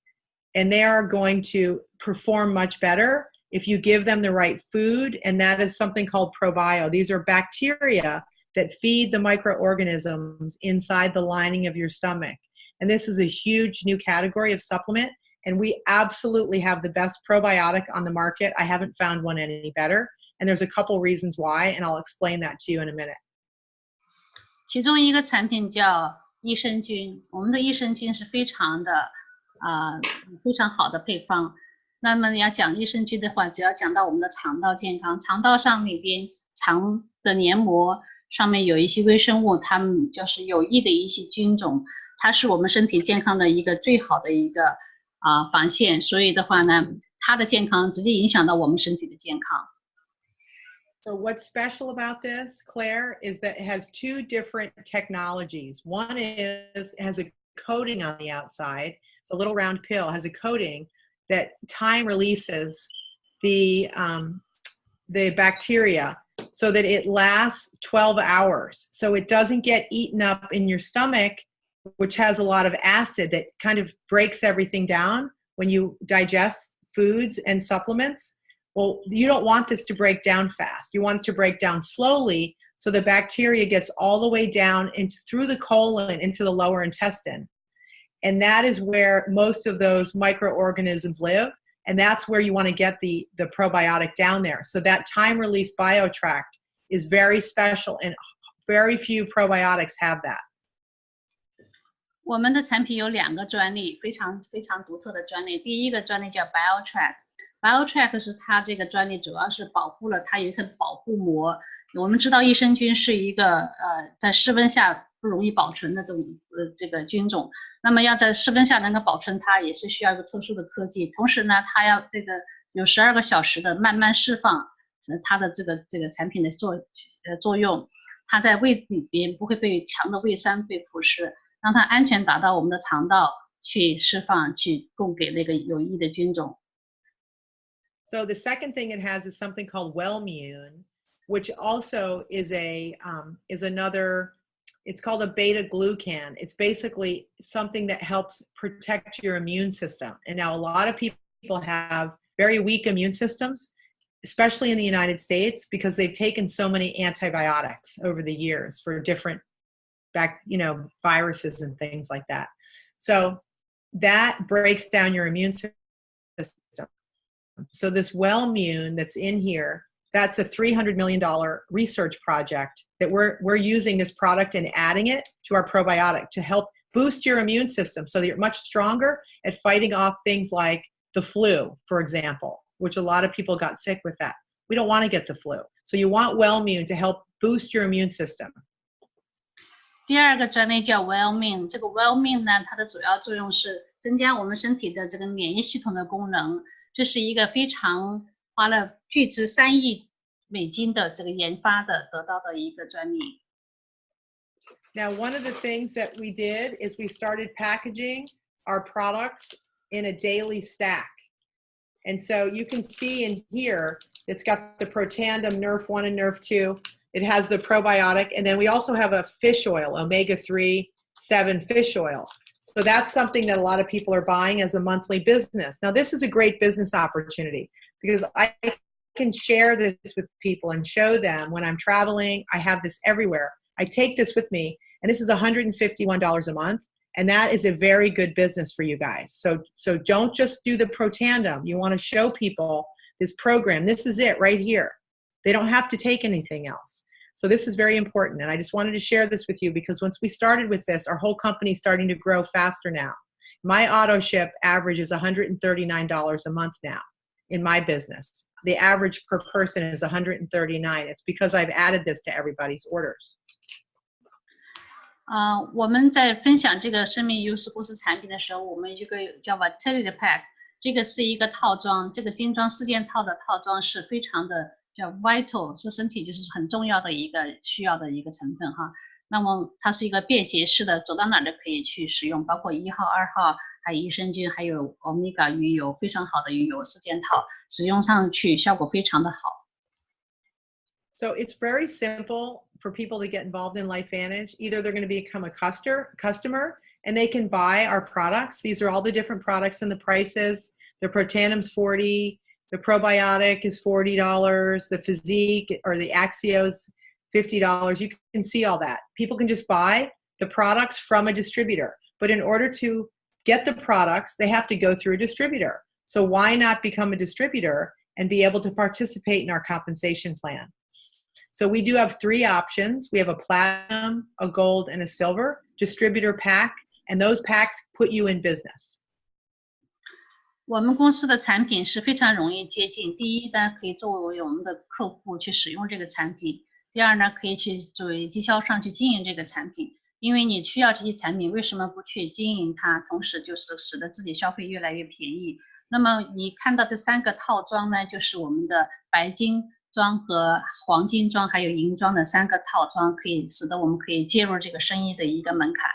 And they are going to perform much better if you give them the right food, and that is something called ProBio. These are bacteria that feed the microorganisms inside the lining of your stomach. And this is a huge new category of supplement, and we absolutely have the best probiotic on the market. I haven't found one any better, and there's a couple reasons why, and I'll explain that to you in a minute. 其中一个产品叫益生菌，我们的益生菌是非常好的配方。那么要讲益生菌的话，只要讲到我们的肠道健康，肠道上里边肠的黏膜上面有一些微生物，它们就是有益的一些菌种，它是我们身体健康的一个最好的一个防线，所以的话呢，它的健康直接影响到我们身体的健康。So what's special about this, Claire, is that it has 2 different technologies. One is it has a coating on the outside. It's a little round pill, has a coating that time releases the bacteria so that it lasts 12 hours. So it doesn't get eaten up in your stomach, which has a lot of acid that kind of breaks everything down when you digest foods and supplements. Well, you don't want this to break down fast. You want it to break down slowly so the bacteria gets all the way down through the colon into the lower intestine. And that is where most of those microorganisms live. And that's where you want to get the probiotic down there. So that time-release biotract is very special, and very few probiotics have that. 我们的产品有2个专利，非常独特的专利。第一个专利叫 biotract 是它这个专利主要是保护了它有一层保护膜。我们知道益生菌是一个在室温下不容易保存的这个菌种，那么要在室温下能够保存它，也是需要一个特殊的科技。同时呢，它要这个有12个小时的慢慢释放它的这个产品的作用，它在胃里边不会被强的胃酸被腐蚀，让它安全达到我们的肠道去释放，去供给那个有益的菌种。So the second thing it has is something called Wellmune, which also is another. It's called a beta glucan. It's basically something that helps protect your immune system. And now a lot of people have very weak immune systems, especially in the United States, because they've taken so many antibiotics over the years for different viruses and things like that. So that breaks down your immune system. So this Wellmune that's in here, that's a $300 million research project that we're using this product and adding it to our probiotic to help boost your immune system so that you're much stronger at fighting off things like the flu, for example, which a lot of people got sick with that. We don't want to get the flu. So you want Wellmune to help boost your immune system. 第2个专利叫 Wellmune， 这个 Wellmune 呢，它的主要作用是增加我们身体的这个免疫系统的功能。这是一个非常花了巨值3亿美金的这个研发的得到的一个专利。Now, one of the things that we did is we started packaging our products in a daily stack. And so you can see in here, it's got the Protandim Nerf 1 and Nerf 2. It has the probiotic. And then we also have a fish oil, omega-3, 7 fish oil. So that's something that a lot of people are buying as a monthly business. Now, this is a great business opportunity because I can share this with people and show them when I'm traveling. I have this everywhere. I take this with me, and this is $151 a month. And that is a very good business for you guys. So don't just do the Protandim. You want to show people this program. This is it right here. They don't have to take anything else. So this is very important. And I just wanted to share this with you because once we started with this, our whole company is starting to grow faster now. My auto ship average is $139 a month now in my business. The average per person is $139. It's because I've added this to everybody's orders. 我们在分享这个生命优势护士产品的时候，我们一个叫 Vitality Pack， 这个是一个套装，这个精装4件套的套装是非常的叫 vital， 是身体就是很重要的一个需要的一个成分哈。那么它是一个便携式的，走到哪儿都可以去使用，包括1号、2号，还有益生菌，还有 Omega 鱼油，非常好的鱼油4件套，使用上去效果非常的好。So it's very simple for people to get involved in LifeVantage. Either they're going to become a customer and they can buy our products. These are all the different products and the prices. The Protandim's $40, the probiotic is $40, the Physique or the Axios $50. You can see all that. People can just buy the products from a distributor. But in order to get the products, they have to go through a distributor. So why not become a distributor and be able to participate in our compensation plan? So we do have 3 options. We have a platinum, a gold, and a silver distributor pack, and those packs put you in business. 我们公司的产品是非常容易接近。第一呢，可以作为我们的客户去使用这个产品；第二呢，可以去作为经销商去经营这个产品。因为你需要这些产品，为什么不去经营它？同时就是使得自己消费越来越便宜。那么你看到这3个套装呢，就是我们的白金装和黄金装还有银装的3个套装，可以使得我们可以介入这个生意的一个门槛。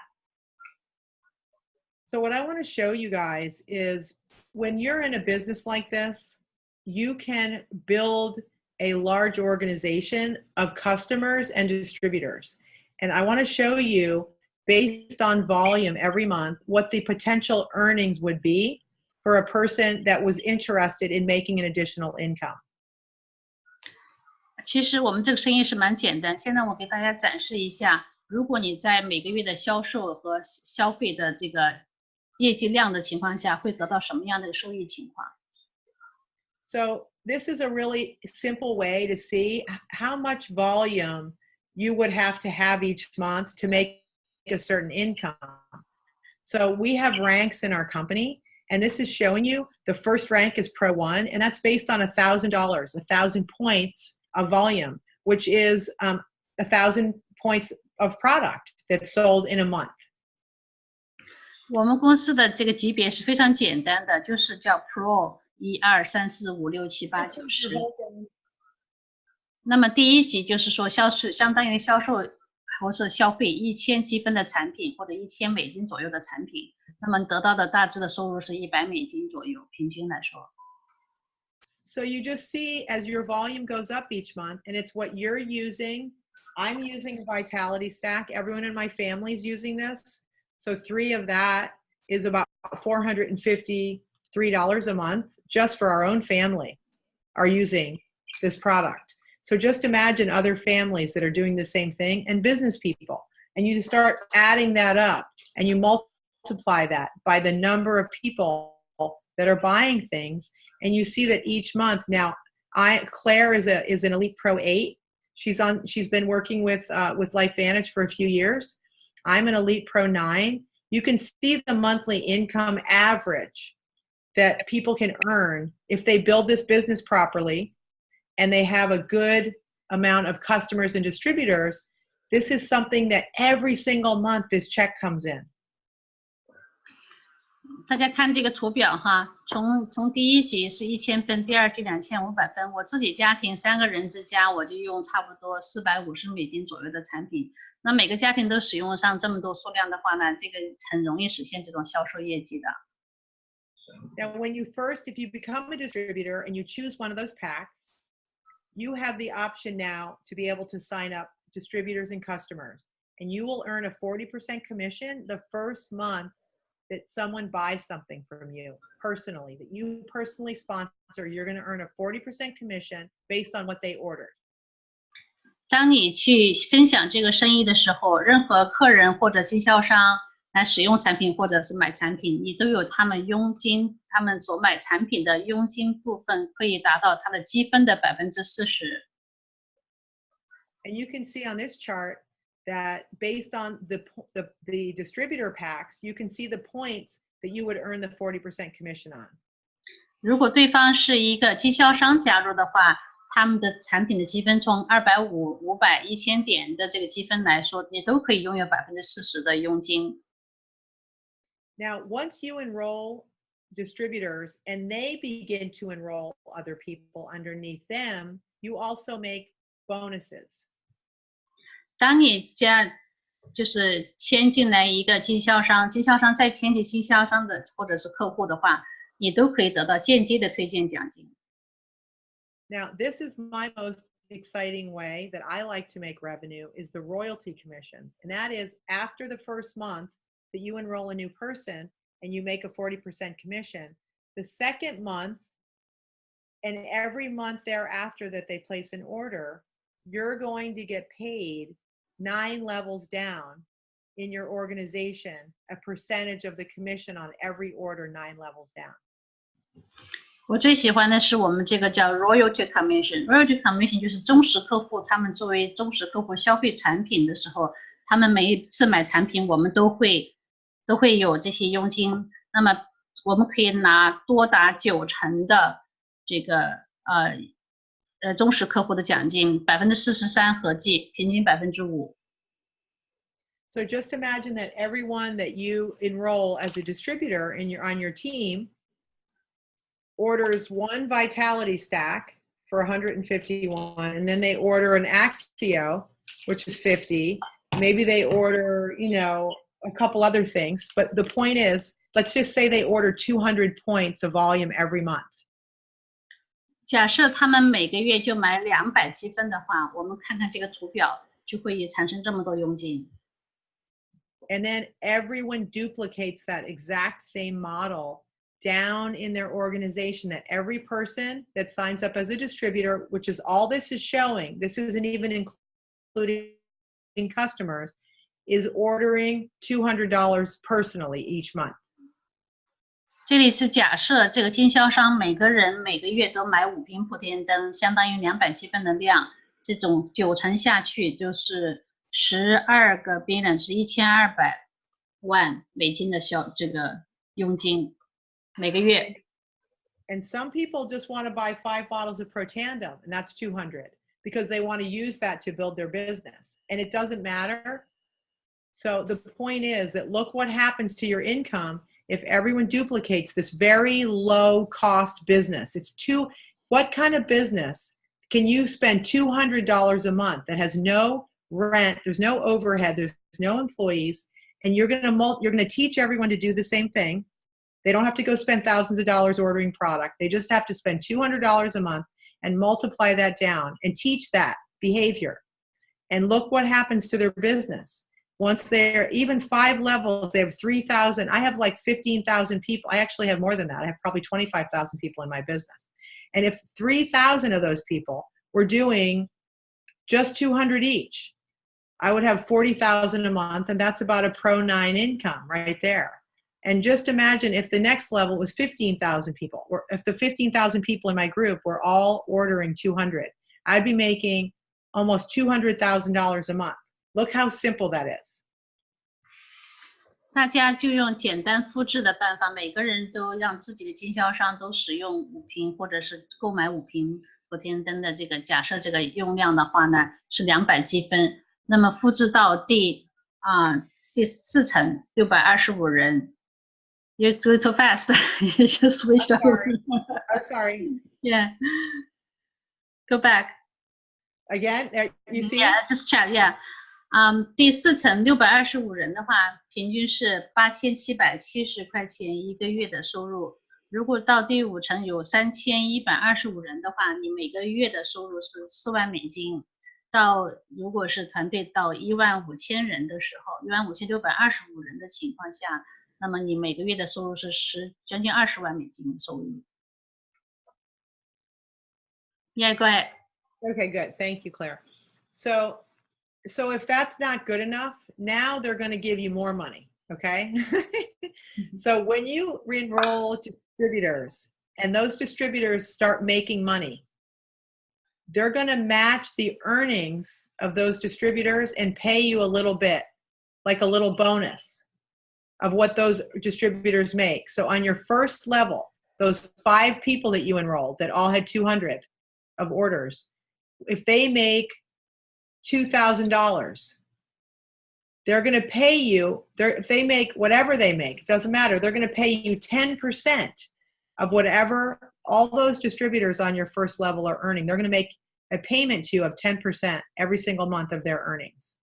So what I want to show you guys is when you're in a business like this, you can build a large organization of customers and distributors. And I want to show you, based on volume every month, what the potential earnings would be for a person that was interested in making an additional income. 其实我们这个生意是蛮简单。现在我给大家展示一下，如果你在每个月的销售和消费的这个业绩量的情况下，会得到什么样的收益情况。So this is a really simple way to see how much volume you would have to have each month to make a certain income. So we have ranks in our company, and this is showing you the first rank is Pro 1, and that's based on $1,000, 1,000 points of volume, which is 1,000 points of product that's sold in a month. 我们公司的这个级别是非常简单的，就是叫 Pro 1、2、3、4、5、6、7、8、9、10。那么第一级就是说相当于销售或是消费1000积分的产品或者1000美金左右的产品，那么得到的大致的收入是100美金左右，平均来说。So you just see as your volume goes up each month, and it's what you're using. I'm using a Vitality Stack. Everyone in my family is using this. So 3 of that is about $453 a month just for our own family are using this product. So just imagine other families that are doing the same thing and business people. And you start adding that up and you multiply that by the number of people that are buying things. And you see that each month now, Claire is an Elite Pro 8. She's been working with LifeVantage for a few years. I'm an Elite Pro 9. You can see the monthly income average that people can earn if they build this business properly and they have a good amount of customers and distributors. This is something that every single month this check comes in. 大家看这个图表哈，从第一级是1000分，第二级2500分。我自己家庭3个人之家，我就用差不多450美金左右的产品。那每个家庭都使用上这么多数量的话呢，这个很容易实现这种销售业绩的。Now, if you become a distributor and you choose one of those packs, you have the option now to be able to sign up distributors and customers, and you will earn a 40% commission the first month that someone buys something from you personally, that you personally sponsor. You're going to earn a 40% commission based on what they ordered. 当你去分享这个生意的时候，任何客人或者经销商来使用产品或者是买产品，你都有他们佣金，他们所买产品的佣金部分可以达到它的积分的40%。And you can see on this chart that based on the distributor packs, you can see the points that you would earn the 40% commission on. 如果对方是一个经销商加入的话，他们的产品的积分从250、500、1000点的这个积分来说，你都可以拥有40%的佣金。Now, once you enroll distributors and they begin to enroll other people underneath them, you also make bonuses. 当你就是签进来一个经销商，经销商再签进经销商的或者是客户的话，你都可以得到间接的推荐奖金。Now, this is my most exciting way that I like to make revenue is the royalty commissions. And that is after the first month that you enroll a new person and you make a 40% commission, the second month and every month thereafter that they place an order, you're going to get paid 9 levels down in your organization, a percentage of the commission on every order 9 levels down. 我最喜欢的是我们这个叫 royalty commission。royalty commission 就是忠实客户，他们作为忠实客户消费产品的时候，他们每一次买产品，我们都会有这些佣金。那么我们可以拿多达90%的这个忠实客户的奖金，43%合计，平均5%。So just imagine that everyone that you enroll as a distributor and you're on your team orders one Vitality stack for 151, and then they order an Axio, which is 50. Maybe they order, a couple other things. But the point is, let's just say they order 200 points of volume every month. 假设他们每个月就买200积分的话，我们看看这个图表，就会产生这么多佣金。And then everyone duplicates that exact same model down in their organization, that every person that signs up as a distributor, which is all this is showing, this isn't even including customers, is ordering $200 personally each month. 这里是假设这个经销商每个人每个月都买5瓶普天灯，相当于200积分的量，这种90%下去就是12个 billion， 是1200万美金的这个佣金。每个月。And some people just want to buy 5 bottles of Protandim, and that's 200 because they want to use that to build their business. And it doesn't matter. So the point is that look what happens to your income if everyone duplicates this very low cost business. What kind of business can you spend $200 a month that has no rent, there's no overhead, there's no employees, and you're going to teach everyone to do the same thing. They don't have to go spend thousands of dollars ordering product. They just have to spend $200 a month and multiply that down and teach that behavior. And look what happens to their business. Once they're even 5 levels, they have 3,000. I have like 15,000 people. I actually have more than that. I have probably 25,000 people in my business. And if 3,000 of those people were doing just 200 each, I would have 40,000 a month, and that's about a Pro 9 income right there. And just imagine if the next level was 15,000 people, or if the 15,000 people in my group were all ordering 200, I'd be making almost $200,000 a month. Look how simple that is. 大家就用简单复制的办法，每个人都让自己的经销商都使用5瓶，或者是购买5瓶普天灯的这个假设这个用量的话呢，是200积分。那么复制到第4层625人。You do it too fast. You just switched over. I'm sorry. Yeah. Go back. Again, you see? Yeah, just check. Yeah. 第4层625人的话，平均是8770块钱一个月的收入。如果到第5层有3125人的话，你每个月的收入是4万美金。如果是团队到15000人的时候，15625人的情况下，那么你每个月的收入是将近20万美金的收入。Yeah, go ahead. Okay, good. Thank you, Claire. So if that's not good enough, now they're going to give you more money. Okay. So when you enroll distributors and those distributors start making money, they're going to match the earnings of those distributors and pay you a little bit, like a little bonus of what those distributors make. So on your first level, those 5 people that you enrolled that all had 200 of orders, if they make $2,000, they're going to pay you, if they make whatever they make, it doesn't matter, they're going to pay you 10% of whatever all those distributors on your first level are earning. They're going to make a payment to you of 10% every single month of their earnings.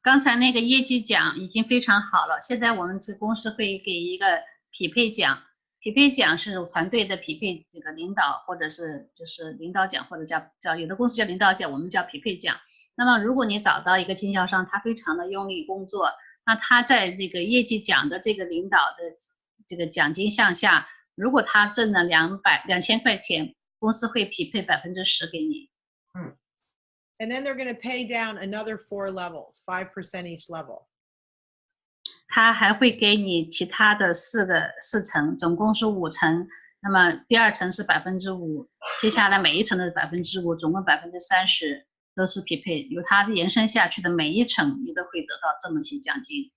刚才那个业绩奖已经非常好了，现在我们这公司会给一个匹配奖，匹配奖是团队的匹配这个领导，或者是就是领导奖，或者叫有的公司叫领导奖，我们叫匹配奖。那么如果你找到一个经销商，他非常的用力工作，那他在这个业绩奖的这个领导的这个奖金项下，如果他挣了2000块钱，公司会匹配10%给你。And then they're going to pay down another 4 levels, 5% each level. 他还会给你其他的4层，总共是5层。那么第2层是5%，接下来每一层的5%，总共30%都是匹配。由它延伸下去的每一层，你都会得到这么些奖金。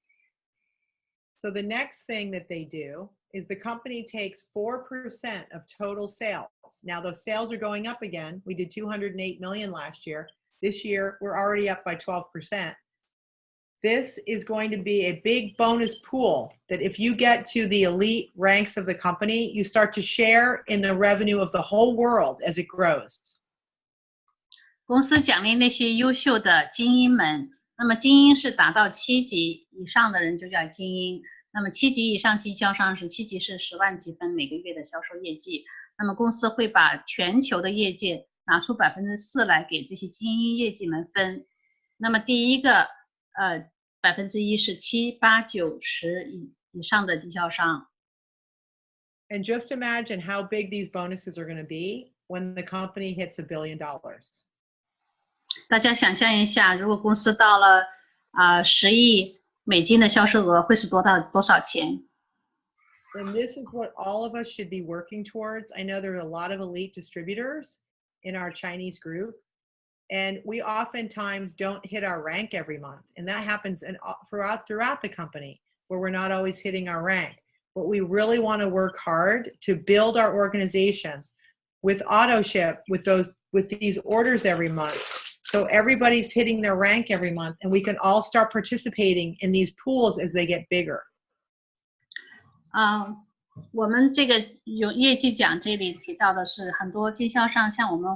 So the next thing that they do is the company takes 4% of total sales. Now those sales are going up again. We did 208 million last year. This year, we're already up by 12%. This is going to be a big bonus pool that if you get to the elite ranks of the company, you start to share in the revenue of the whole world as it grows. 公司奖励那些优秀的精英们，那么精英是达到7级以上的人就叫精英，那么7级以上经销商是7级是10万积分每个月的销售业绩，那么公司会把全球的业绩拿出4%来给这些精英业绩们分。那么第一个1%是7、8、9、10以上的经销商。And just imagine how big these bonuses are going to be when the company hits $1 billion. 大家想象一下，如果公司到了10亿美金的销售额，会是多少钱？ And this is what all of us should be working towards. I know there are a lot of elite distributors in our Chinese group, and we oftentimes don't hit our rank every month, and that happens throughout the company where we're not always hitting our rank. But we really want to work hard to build our organizations with auto ship with these orders every month, so everybody's hitting their rank every month, and we can all start participating in these pools as they get bigger. 我们这个有业绩奖这里提到的是很多经销商，像我们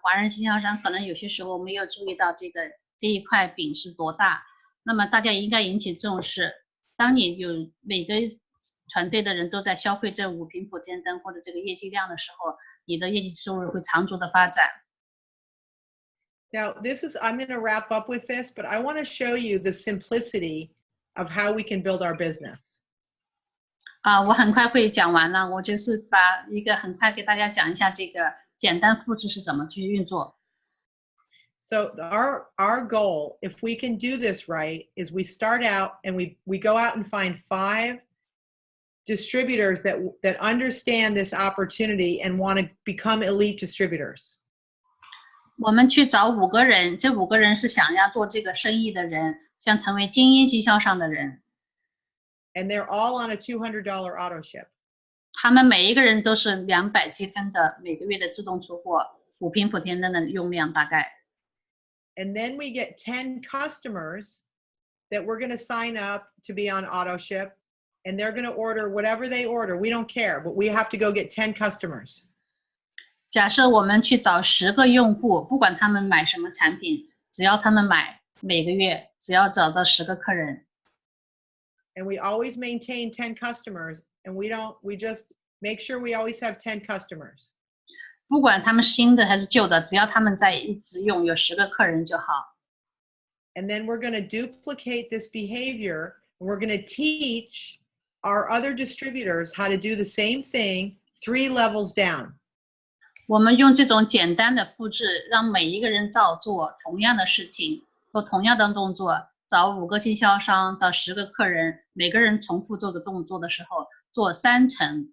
华人经销商，可能有些时候没有注意到这一块饼是多大。那么大家应该引起重视。当你有每个团队的人都在消费这5瓶普天灯或者这个业绩量的时候，你的业绩收入会长足的发展。Now, I'm going to wrap up with this, but I want to show you the simplicity of how we can build our business. 我很快会讲完了，我就是把很快给大家讲一下这个简单复制是怎么去运作。So our goal, if we can do this right, is we start out and we go out and find 5 distributors that understand this opportunity and want to become elite distributors. 我们去找5个人，这5个人是想要做这个生意的人，想成为精英经销商的人。And they're all on a $200 auto ship. 他们每一个人都是200积分的每个月的自动出货，5瓶普天灯的用量大概。And then we get 10 customers that we're going to sign up to be on auto ship, and they're going to order whatever they order. We don't care, but we have to go get 10 customers. 假设我们去找10个用户，不管他们买什么产品，只要他们买，每个月只要找到10个客人。And we always maintain 10 customers and we just make sure we always have 10 customers. 不管他们新的还是旧的，只要他们在一直用，有10个客人就好。And then we're going to duplicate this behavior, and we're going to teach our other distributors how to do the same thing 3 levels down. 我们用这种简单的复制，让每一个人照做同样的事情，做同样的动作，找5个经销商，找10个客人，每个人重复做个动作的时候，做3层。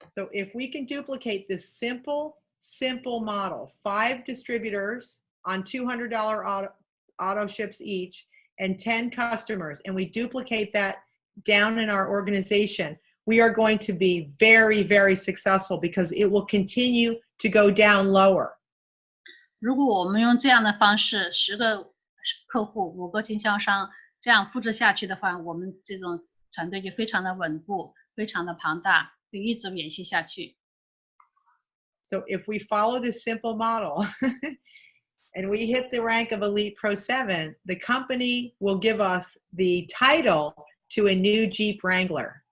So if we can duplicate this simple model, 5 distributors on $200 auto ships each and 10 customers, and we duplicate that down in our organization, we are going to be very, very successful because it will continue to go down lower. 如果我们用这样的方式，10个客户，5个经销商，这样复制下去的话，我们这种团队就非常的稳固，非常的庞大，会一直延续下去。So if we follow this simple model and we hit the rank of Elite Pro 7, the company will give us the title to a new Jeep Wrangler.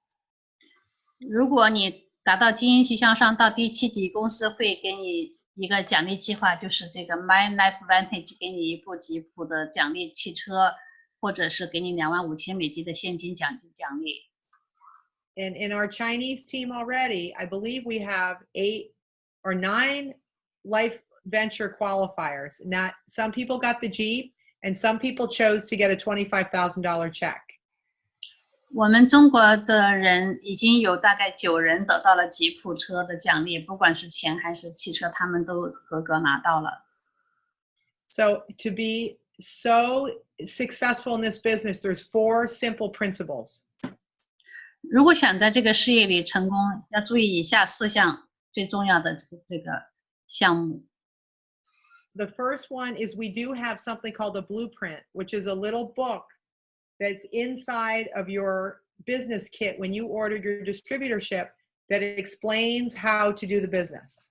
如果你达到精英经销商到第7级，公司会给你一个奖励计划，就是这个 My Life Vantage 给你一部吉普的奖励汽车，或者是给你25,000美金的现金奖励。And in our Chinese team already, I believe we have 8 or 9 life venture qualifiers. Not some people got the Jeep, and some people chose to get a $25,000 check. 我们中国的人已经有大概9人得到了吉普车的奖励，不管是钱还是汽车，他们都合格拿到了。So to be so successful in this business, there's 4 simple principles. 如果想在这个事业里成功，要注意以下4项最重要的这个项目。The first one is we do have something called a blueprint, which is a little book that's inside of your business kit when you order your distributorship that explains how to do the business.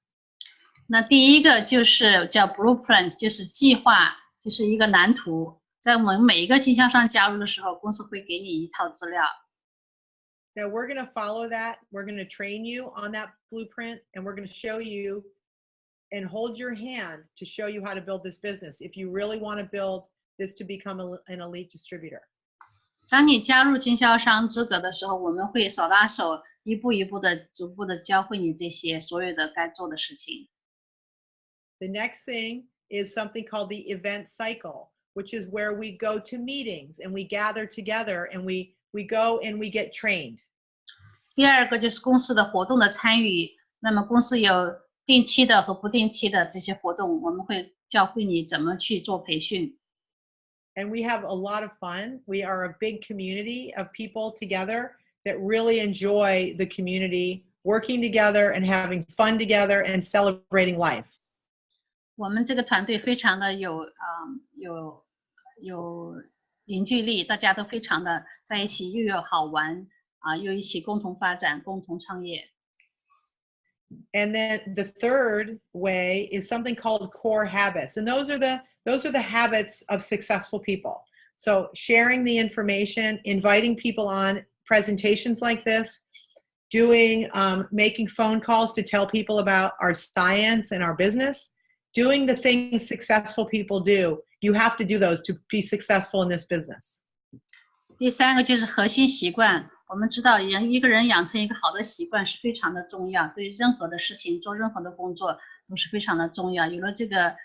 那第一个就是叫 blueprint， 就是计划，就是一个蓝图。在我们每一个经销商加入的时候，公司会给你一套资料。Now we're going to follow that. We're going to train you on that blueprint, and we're going to show you and hold your hand to show you how to build this business if you really want to build this to become an elite distributor. 当你加入经销商资格的时候，我们会手拉手，一步一步的、逐步的教会你这些所有的该做的事情。The next thing is something called the event cycle, which is where we go to meetings and we gather together and we go and we get trained. 第二个就是公司的活动的参与，那么公司有定期的和不定期的这些活动，我们会教会你怎么去做培训。And we have a lot of fun. We are a big community of people together that really enjoy the community, working together and having fun together and celebrating life. 我们这个团队非常的有凝聚力，大家都非常的在一起，又有好玩又一起共同发展、共同创业。And then the third way is something called core habits. And those are the habits of successful people. So sharing the information, inviting people on presentations like this, making phone calls to tell people about our science and our business, doing the things successful people do. You have to do those to be successful in this business. 第三个就是核心习惯。我们知道一个人养成一个好的习惯是非常的重要，对任何的事情做任何的工作都是非常的重要。有了这个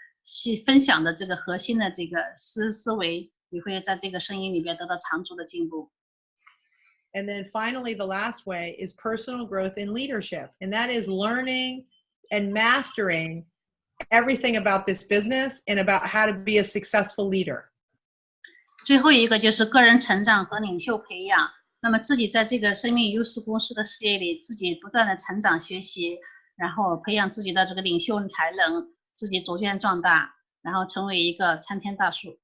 分享的这个核心的这个思维，你会在这个生意里边得到长足的进步。And then finally, the last way is personal growth in leadership. And that is learning and mastering everything about this business and about how to be a successful leader. 最后一个就是个人成长和领袖培养。那么自己在这个生命优势公司的事业里，自己不断的成长学习，然后培养自己的这个领袖才能，自己逐渐壮大，然后成为一个参天大树。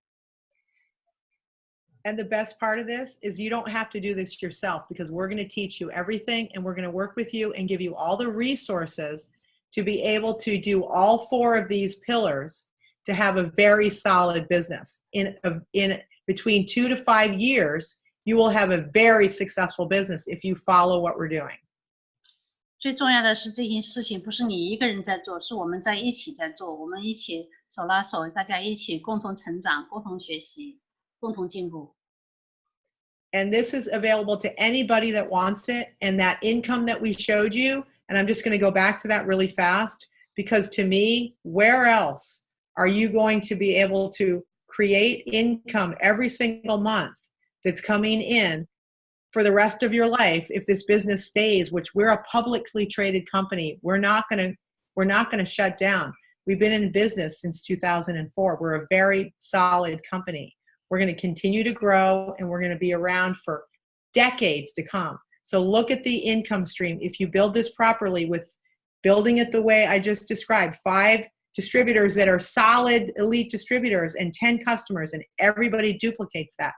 And the best part of this is you don't have to do this yourself because we're going to teach you everything and we're going to work with you and give you all the resources to be able to do all 4 of these pillars to have a very solid business. In between 2 to 5 years, you will have a very successful business if you follow what we're doing. 最重要的是这件事情不是你一个人在做，是我们在一起在做，我们一起手拉手，大家一起共同成长，共同学习，共同进步。And this is available to anybody that wants it. And that income that we showed you, and I'm just going to go back to that really fast, because to me, where else are you going to be able to create income every single month that's coming in for the rest of your life if this business stays, which we're a publicly traded company. We're not going to shut down. We've been in business since 2004. We're a very solid company. We're going to continue to grow, and we're going to be around for decades to come. So look at the income stream. If you build this properly with building it the way I just described, 5 distributors that are solid elite distributors and 10 customers, and everybody duplicates that.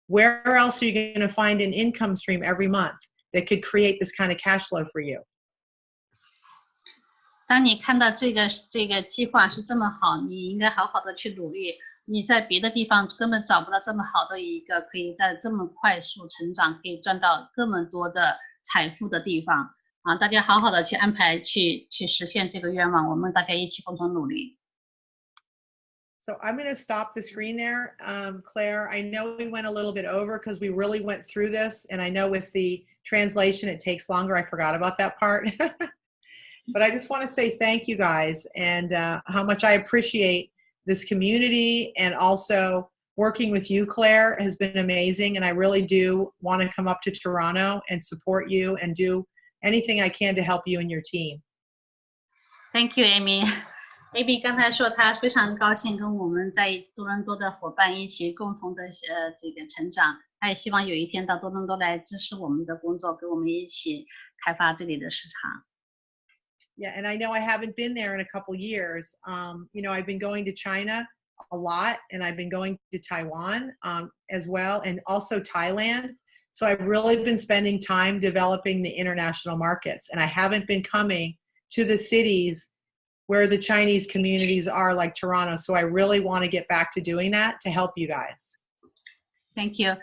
Where else are you going to find an income stream every month that could create this kind of cash flow for you? 当你看到这个计划是这么好，你应该好好的去努力。你在别的地方根本找不到这么好的一个可以在这么快速成长，可以赚到这么多的财富的地方啊！大家好好的去安排，去实现这个愿望，我们大家一起共同努力。So I'm going to stop the screen there, Claire. I know we went a little bit over because we really went through this, and I know with the translation it takes longer. I forgot about that part. But I just want to say thank you guys, and how much I appreciate this community, and also working with you, Claire, has been amazing, and I really do want to come up to Toronto and support you and do anything I can to help you and your team. Thank you, Amy. Amy 刚才说她非常高兴跟我们在多伦多的伙伴一起共同的这个成长，她也希望有一天到多伦多来支持我们的工作，跟我们一起开发这里的市场。Yeah, and I know I haven't been there in a couple years. You know, I've been going to China a lot, and I've been going to Taiwan as well, and also Thailand. So I've really been spending time developing the international markets, and I haven't been coming to the cities where the Chinese communities are, like Toronto. So I really want to get back to doing that to help you guys. Thank you.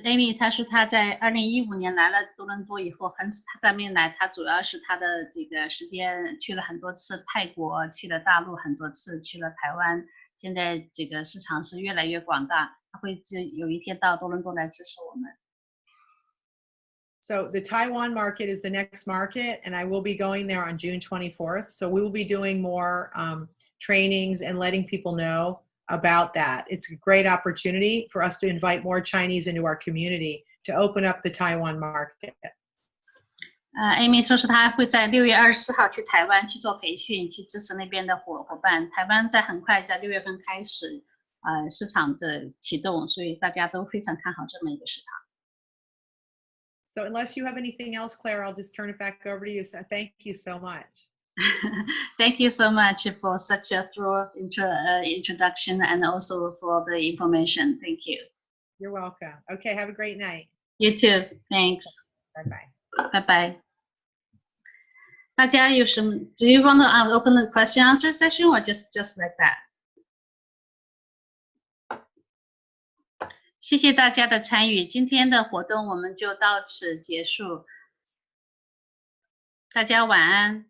Amy 她说她在2015年来了多伦多以后，她在没来，她主要是她的这个时间去了很多次泰国，去了大陆很多次，去了台湾。现在这个市场是越来越广大，她会有一天到多伦多来支持我们。So the Taiwan market is the next market, and I will be going there on June 24th. So we will be doing more trainings and letting people know about that. It's a great opportunity for us to invite more Chinese into our community to open up the Taiwan market. Amy 说是她会在6月24号去台湾去做培训，去支持那边的伙伴。台湾在很快在6月份开始市场的启动，所以大家都非常看好这么一个市场。So unless you have anything else, Claire, I'll just turn it back over to you. So thank you so much. Thank you so much for such a thorough introduction, and also for the information. Thank you. You're welcome. Okay, have a great night. You too. Thanks. Bye-bye. Bye-bye. 大家有什么 Do you want to open the question answer session, or just like that? 谢谢大家的参与，今天的活动我们就到此结束。大家晚安。